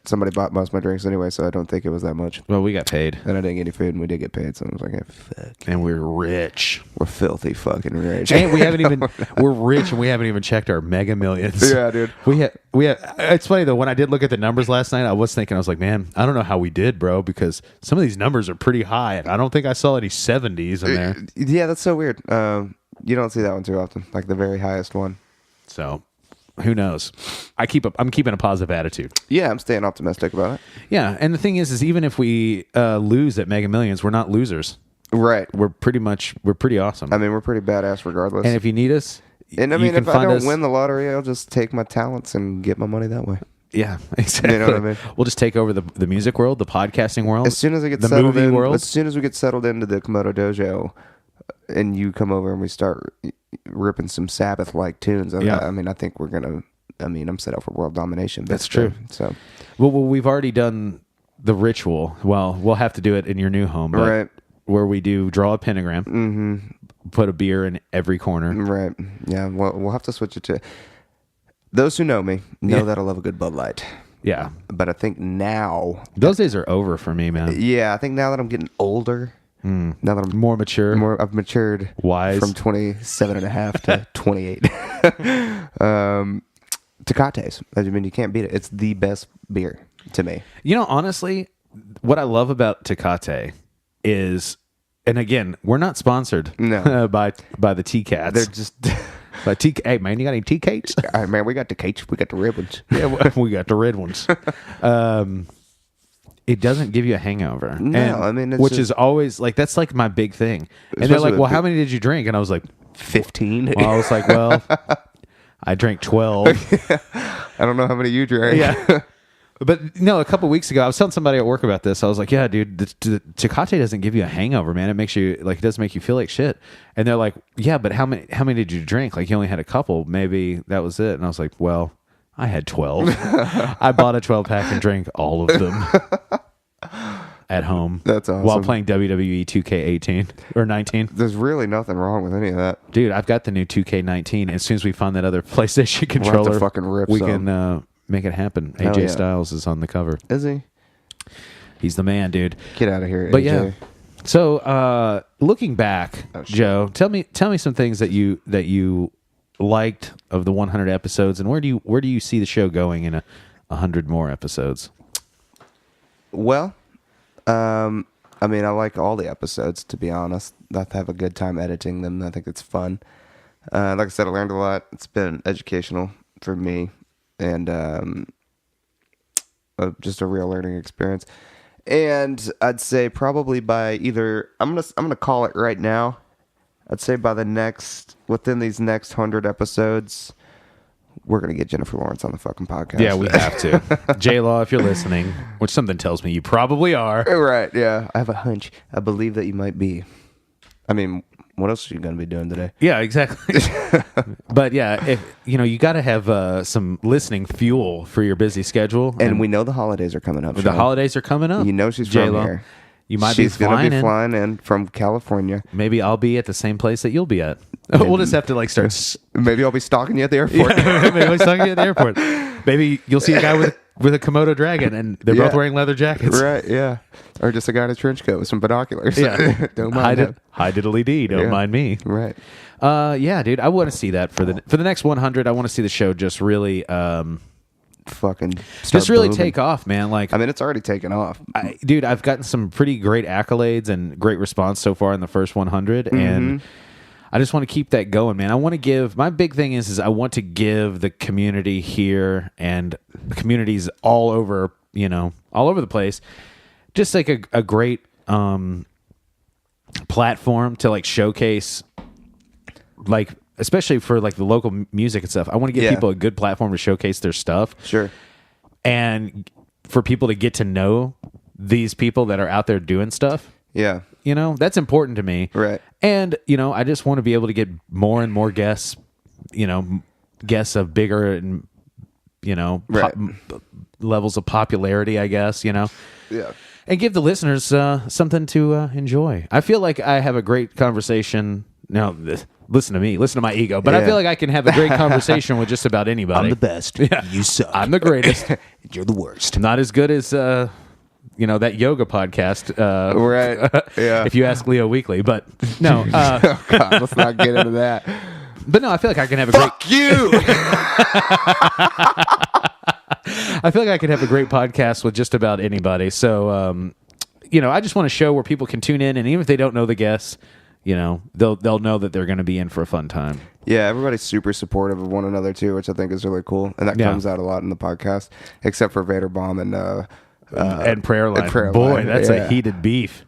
somebody bought most of my drinks anyway, so I don't think it was that much. Well, we got paid, And I didn't get any food, and we did get paid, so I was like, hey, fuck. and we're rich. We're filthy fucking rich. And we haven't even. We're rich, and we haven't even checked our Mega Millions. Yeah, dude. We have. It's funny though. When I did look at the numbers last night, I was thinking, I was like, man, I don't know how we did, bro, because some of these numbers are pretty high, and I don't think I saw any 70s in there. Yeah, that's so weird. You don't see that one too often, like the very highest one. So, who knows? I'm keeping a positive attitude. Yeah, I'm staying optimistic about it. Yeah, and the thing is even if we lose at Mega Millions, we're not losers. Right. We're pretty awesome. I mean, we're pretty badass regardless. And if you need us, And I you mean, can if I find don't us. win the lottery, I'll just take my talents and get my money that way. Yeah, exactly. You know what I mean? We'll just take over the music world, the podcasting world, As soon as I get the settled movie in, world. as soon as we get settled into the Komodo Dojo, and you come over and we start ripping some Sabbath-like tunes, Yeah. I mean, I think we're gonna. I mean, I'm set up for world domination. That's true. So, Well, we've already done the ritual. Well, we'll have to do it in your new home, but Right. where we do draw a pentagram, put a beer in every corner. right, yeah, we'll have to switch it to. Those who know me know that I love a good Bud Light, Yeah, but I think now, those days are over for me, man. yeah, I think now that I'm getting older, now that I'm More mature, I've matured wise. from 27 and a half to 28. Tecates. I mean, you can't beat it. It's the best beer to me. You know, honestly, what I love about Tecate is, and again, we're not sponsored No. by the T-Cats. They're just, By hey, man, you got any T-Cates? all right, man, we got Tecates. We got the red ones. Yeah, we got the red ones. It doesn't give you a hangover. No, And- I mean, it's which just- is always like, that's like my big thing. And they're Especially like, with well, how many did you drink? And I was like, 15. well, I was like, well, I drank 12. I don't know how many you drank. Yeah. But no, a couple weeks ago, I was telling somebody at work about this. I was like, yeah, dude, the Tecate doesn't give you a hangover, man. It makes you, like, it doesn't make you feel like shit. And they're like, yeah, but how many did you drink? Like, you only had a couple. Maybe that was it. And I was like, well, I had 12. I bought a 12-pack and drank all of them at home. That's awesome. While playing WWE 2K18 or 19. There's really nothing wrong with any of that. Dude, I've got the new 2K19. As soon as we find that other PlayStation controller, fucking rip we some. can make it happen. Hell AJ yeah. Styles is on the cover. Is he? He's the man, dude. Get out of here, But AJ. yeah. So looking back, Joe, tell me some things that you liked of the 100 episodes, and where do you see the show going in 100 more episodes? Well, I mean, I like all the episodes, to be honest. I have a good time editing them. I think it's fun. Like I said, I learned a lot. It's been educational for me, and just a real learning experience. And I'd say probably by either I'm gonna call it right now. I'd say by within these next 100 episodes, we're gonna get Jennifer Lawrence on the fucking podcast. Yeah, we have to. J-Law, if you're listening, which something tells me you probably are. Right, yeah. I have a hunch. I believe that you might be. I mean, what else are you going to be doing today? Yeah, exactly. But yeah, if you got to have some listening fuel for your busy schedule. And we know the holidays are coming up. the Sean. holidays are coming up. You know she's J-Lo. from here. You might She's be flying gonna be in. flying in from California. Maybe I'll be at the same place that you'll be at. We'll just have to like start. Maybe I'll be stalking you at the airport. Maybe I'll talking to you at the airport. Maybe you'll see a guy with a Komodo dragon, and they're both Yeah. wearing leather jackets. Right, yeah. Or just a guy in a trench coat with some binoculars. Yeah. Don't mind him. Hi diddly dee. Don't Yeah. mind me. Right. Yeah, dude. I want to see that for the next 100. I want to see the show just really, Fucking just really moving. take off, man. Like, I mean, it's already taken off. dude, I've gotten some pretty great accolades and great response so far in the first 100, and I just want to keep that going, man. I want to give. My big thing is I want to give the community here and the communities all over, all over the place, just like a great platform to like showcase, like, especially for like the local music and stuff. I want to give Yeah. people a good platform to showcase their stuff. Sure. And for people to get to know these people that are out there doing stuff. Yeah. That's important to me. Right. And, I just want to be able to get more and more guests, guests of bigger and, Right. levels of popularity, I guess, Yeah. and give the listeners something to enjoy. I feel like I have a great conversation. Now, listen to me, listen to my ego, but I Yeah. feel like I can have a great conversation with just about anybody. I'm the best. Yeah. You suck. I'm the greatest. You're the worst. Not as good as that yoga podcast. Right. Yeah. If you ask Leo Weekly, but no. Oh, God, let's not get into that. But no, I feel like I can have a great. Fuck you! I feel like I could have a great podcast with just about anybody. So, I just want a show where people can tune in, and even if they don't know the guests, they'll know that they're going to be in for a fun time. Yeah, everybody's super supportive of one another, too, which I think is really cool. And that Yeah. comes out a lot in the podcast, except for Vader Bomb and Prayer Line. Prayer Boy, Line, that's yeah. a heated beef.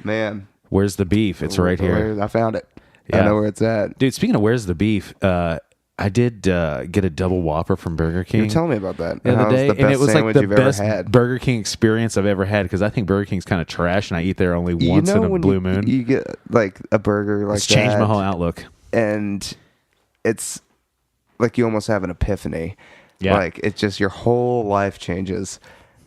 Man. Where's the beef? It's right here. I found it. Yeah. I know where it's at. Dude, speaking of where's the beef, I did get a double Whopper from Burger King. You were telling me about that. the other How it was day, the best and it was like sandwich the you've ever best had. Burger King experience I've ever had, because I think Burger King's kind of trash, and I eat there only once in a when blue moon. You get like a burger like It's changed that, my whole outlook. and it's like you almost have an epiphany. Yeah. Like it's just your whole life changes.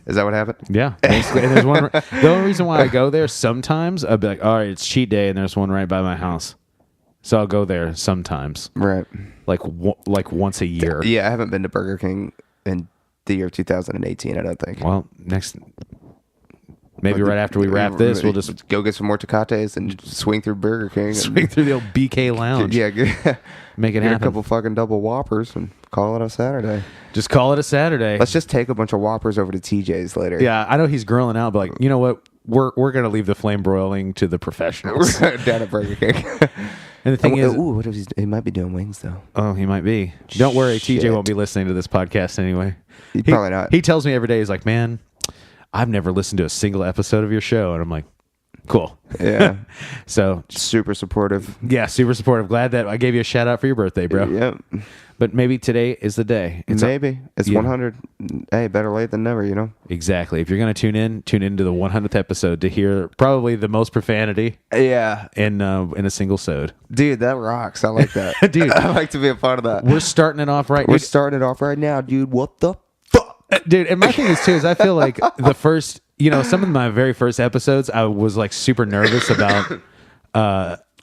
Is that what happened? Yeah, basically. And there's one. The only reason why I go there sometimes, I'll be like, all right, it's cheat day, and there's one right by my house, so I'll go there sometimes, Right. like once a year. Yeah, I haven't been to Burger King in the year 2018. I don't think. Well, maybe right after we wrap this, we'll just go get some more Tecates and swing through Burger King. And, swing through the old BK Lounge. yeah, get, Make it get a happen. couple fucking double Whoppers and call it a Saturday. Just call it a Saturday. Let's just take a bunch of Whoppers over to TJ's later. Yeah, I know he's grilling out, but like, you know what? We're gonna leave the flame broiling to the professionals. Down at Burger King. And the thing is, what if he might be doing wings though? oh, he might be. Don't worry, Shit. TJ won't be listening to this podcast anyway. Probably not. He tells me every day, he's like, man, I've never listened to a single episode of your show. And I'm like, cool. Yeah. So, Super supportive. yeah, super supportive. Glad that I gave you a shout out for your birthday, bro. Yep. But maybe today is the day. Maybe. It's yeah. 100. Hey, better late than never, you know? Exactly. If you're going to tune into the 100th episode to hear probably the most profanity Yeah. in a single sode. Dude, that rocks. I like that. Dude. I like to be a part of that. We're starting it off right. We're starting it off right now, dude. What the fuck? Dude, and my thing is too is I feel like the first, some of my very first episodes, I was like super nervous about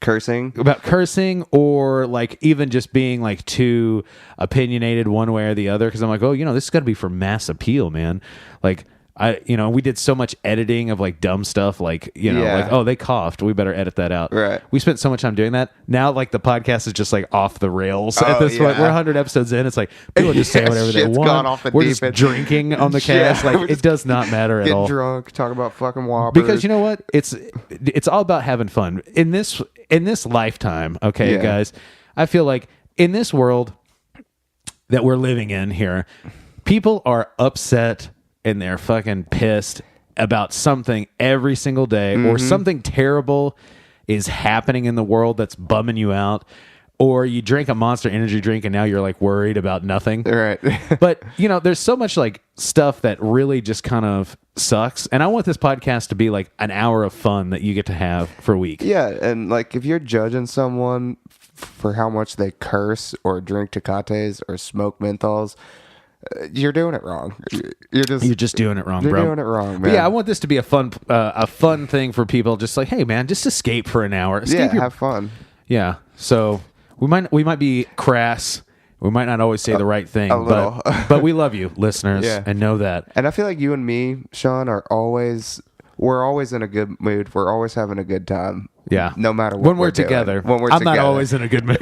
cursing or like even just being like too opinionated one way or the other, because I'm like, oh, this has got to be for mass appeal, man. Like we did so much editing of like dumb stuff, like like, oh, they coughed, we better edit that out. Right. We spent so much time doing that. Now like the podcast is just like off the rails at this point. We're 100 episodes in. It's like people just say whatever they Shit's want. gone off the We're deep just end. drinking on the Yeah, cast. we're Like it just does not matter at Get all. drunk, talk about fucking Whoppers. Because you know what? It's all about having fun. In this lifetime, okay, Yeah. guys, I feel like in this world that we're living in here, people are upset and they're fucking pissed about something every single day, or something terrible is happening in the world that's bumming you out, or you drink a Monster Energy drink and now you're like worried about nothing. Right. But, there's so much like stuff that really just kind of sucks. And I want this podcast to be like an hour of fun that you get to have for a week. Yeah, and like if you're judging someone for how much they curse or drink Tecates or smoke menthols, you're doing it wrong. You're just doing it wrong, you're bro. doing it wrong, man. But yeah, I want this to be a fun thing for people. Just like, hey, man, just escape for an hour. Escape have fun. Yeah. So we might be crass. We might not always say the right thing, a little. but we love you, listeners, Yeah. and know that. And I feel like you and me, Sean, we're always in a good mood. We're always having a good time. Yeah. No matter what when we're doing. together. When we're I'm together. not always in a good mood.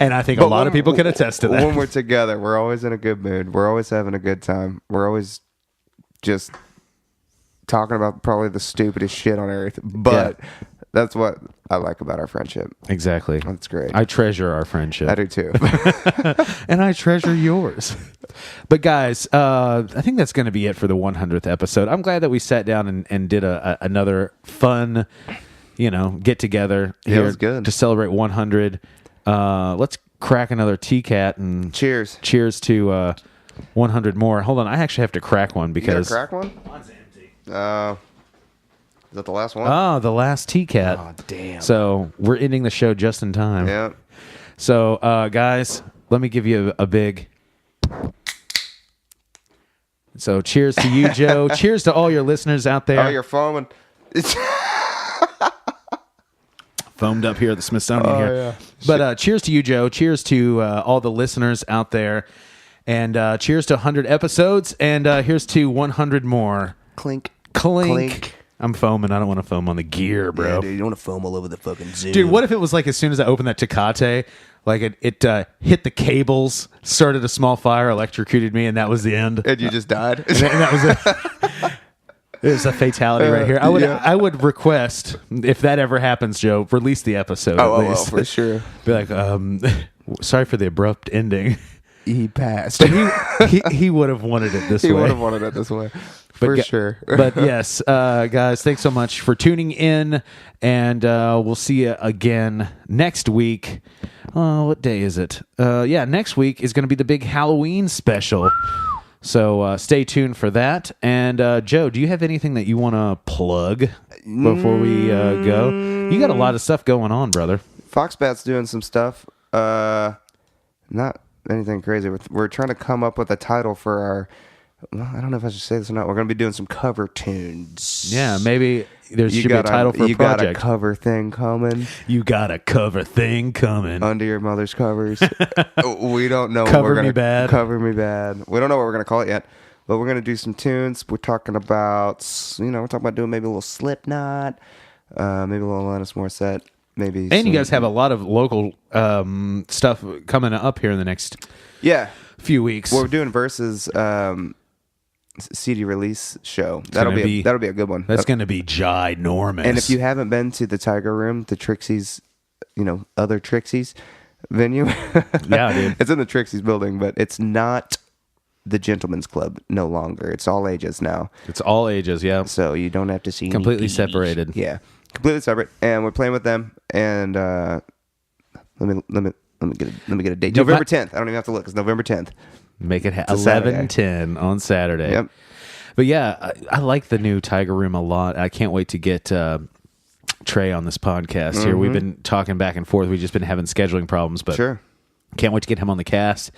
And I think a lot of people can attest to that. When we're together, we're always in a good mood. We're always having a good time. We're always just talking about probably the stupidest shit on earth. But that's what I like about our friendship. Exactly. That's great. I treasure our friendship. I do too. And I treasure yours. But guys, I think that's going to be it for the 100th episode. I'm glad that we sat down and did another fun, get together Yeah, it was good. to celebrate 100. Let's crack another TCAT and Cheers. cheers to 100 more. Hold on, I actually have to crack one You because got a crack one? mine's empty. Is that the last one? Oh, the last TCAT. Oh, damn. So we're ending the show just in time. Yeah. So, guys, let me give you a big. So, cheers to you, Joe. Cheers to all your listeners out there. Oh, you're foaming. Foamed up here at the Smithsonian here. yeah. But cheers to you, Joe. Cheers to all the listeners out there. And cheers to 100 episodes. And here's to 100 more. Clink. Clink. Clink. I'm foaming. I don't want to foam on the gear, bro. Yeah, dude, you don't want to foam all over the fucking Zoom. Dude, what if it was like as soon as I opened that Tecate, like it hit the cables, started a small fire, electrocuted me, and that was the end. And you just died? And that was it. It was a fatality right here. I would request, if that ever happens, Joe, release the episode at least. for sure. Be like, sorry for the abrupt ending. He passed. He would have wanted it this He way. would have wanted it this way. For sure. But yes, guys, thanks so much for tuning in, and we'll see you again next week. What day is it? Next week is going to be the big Halloween special. So stay tuned for that. And Joe, do you have anything that you want to plug before we go? You got a lot of stuff going on, brother. Foxbat's doing some stuff. Not anything crazy. We're trying to come up with a title for our... Well, I don't know if I should say this or not. We're going to be doing some cover tunes. Yeah, maybe there should be a title for a You got a project. cover thing coming You got a cover thing coming. under your mother's covers. We don't know. Cover what we're gonna, Me Bad. Cover me bad. We don't know what we're going to call it yet. But we're going to do some tunes. We're talking about, we're talking about doing maybe a little Slipknot, maybe a little Alanis Morissette, maybe. And you guys have a lot of local stuff coming up here in the next few weeks. Well, we're doing Versus CD release show. That'll be a good one. That's going to be ginormous. And if you haven't been to the Tiger Room, the Trixie's, other Trixie's venue, yeah, dude, it's in the Trixie's building, but it's not the Gentleman's Club no longer. It's all ages now. It's all ages, yeah. So you don't have to see Completely any fees. separated. Yeah, completely separate. And we're playing with them. And let me get a date. Dude, November 10th. I don't even have to look. It's November 10th. Make it It's a Saturday. 11:10 on Saturday. Yep. But yeah, I like the new Tiger Room a lot. I can't wait to get Trey on this podcast here. We've been talking back and forth. We've just been having scheduling problems, but Sure. can't wait to get him on the cast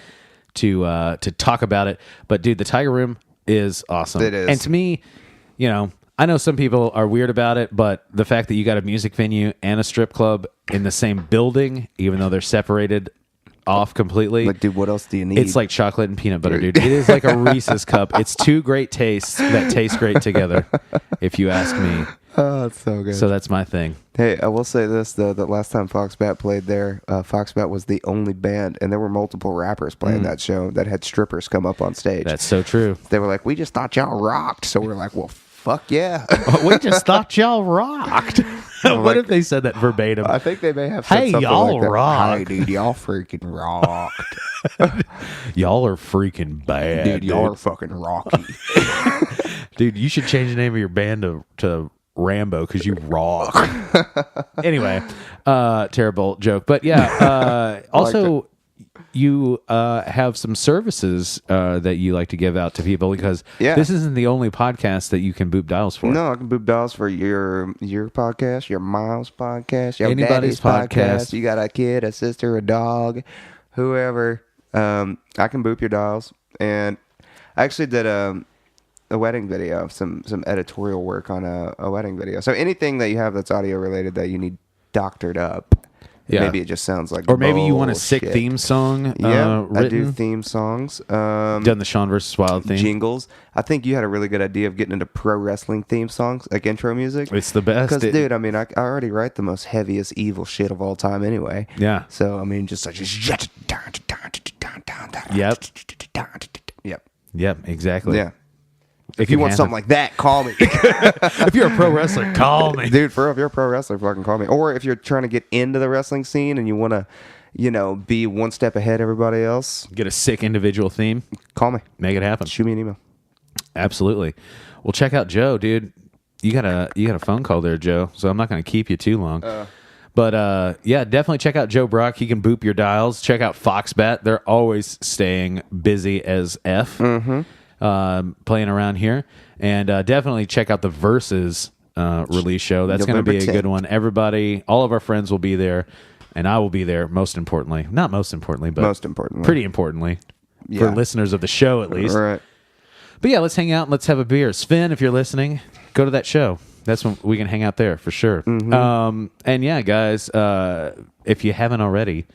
to talk about it. But dude, the Tiger Room is awesome. It is. And to me, I know some people are weird about it, but the fact that you got a music venue and a strip club in the same building, even though they're separated off completely. Like, dude, what else do you need? It's like chocolate and peanut butter, dude. It is like a Reese's cup. It's two great tastes that taste great together, if you ask me. Oh, it's so good. So that's my thing. Hey, I will say this, though, that last time Foxbat played there, Foxbat was the only band, and there were multiple rappers playing that show that had strippers come up on stage. That's so true. They were like, we just thought y'all rocked. So we're like, well, fuck yeah. We just thought y'all rocked. What if they said that verbatim? I think they may have said Hey, something y'all like that. rock. Hey, dude, y'all freaking rocked. Y'all are freaking bad, Dude, y'all are fucking rocky. Dude, you should change the name of your band to Rambo because you rock. Anyway, terrible joke. But yeah, also you have some services that you like to give out to people because this isn't the only podcast that you can boop dials for. No, I can boop dials for your podcast, your mom's podcast, your anybody's daddy's podcast. You got a kid, a sister, a dog, whoever. I can boop your dials. And I actually did a wedding video, some editorial work on a wedding video. So anything that you have that's audio related that you need doctored up. Yeah. Maybe it just sounds like or maybe you want a sick theme song written. I do theme songs. Done the Sean vs. Wild theme. Jingles. I think you had a really good idea of getting into pro wrestling theme songs, like intro music. It's the best. Because, dude, I mean, I already write the most heaviest evil shit of all time anyway. Yeah. So, I mean, just like... Yep, exactly. Yeah. If you want something like that, call me. If you're a pro wrestler, call me. Dude, for real, if you're a pro wrestler, fucking call me. Or if you're trying to get into the wrestling scene and you want to, be one step ahead of everybody else. Get a sick individual theme. Call me. Make it happen. Shoot me an email. Absolutely. Well, check out Joe, dude. You got a phone call there, Joe, so I'm not going to keep you too long. But yeah, definitely check out Joe Brock. He can boop your dials. Check out Foxbat. They're always staying busy as F. Playing around here. And definitely check out the Versus release show. That's going to be a good one. Everybody, all of our friends will be there, and I will be there, most importantly. Not most importantly, but pretty importantly for listeners of the show, at least. Right. But yeah, let's hang out and let's have a beer. Sven, if you're listening, go to that show. That's when we can hang out there for sure. And yeah, guys, if you haven't already,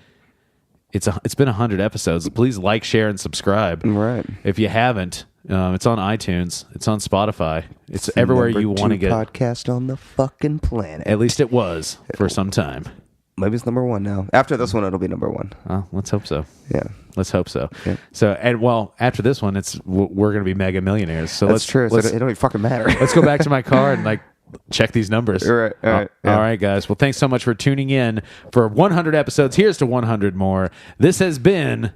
it's been 100 episodes. Please like, share, and subscribe. Right. If you haven't, it's on iTunes. It's on Spotify. It's everywhere you want to get. Podcast on the fucking planet. At least it was for some time. Maybe it's number one now. After this one, it'll be number one. Let's hope so. Yeah. Let's hope so. Yeah. So, and well, after this one, we're going to be mega millionaires. So that's true. So it don't even fucking matter. Let's go back to my car and check these numbers. All right. All right, guys. Well, thanks so much for tuning in for 100 episodes. Here's to 100 more. This has been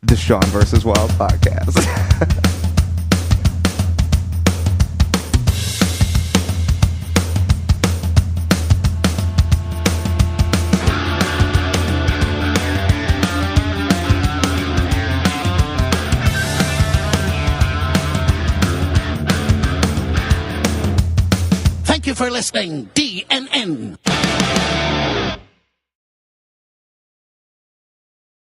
the Sean vs. Wild podcast. Thank you for listening, DNN.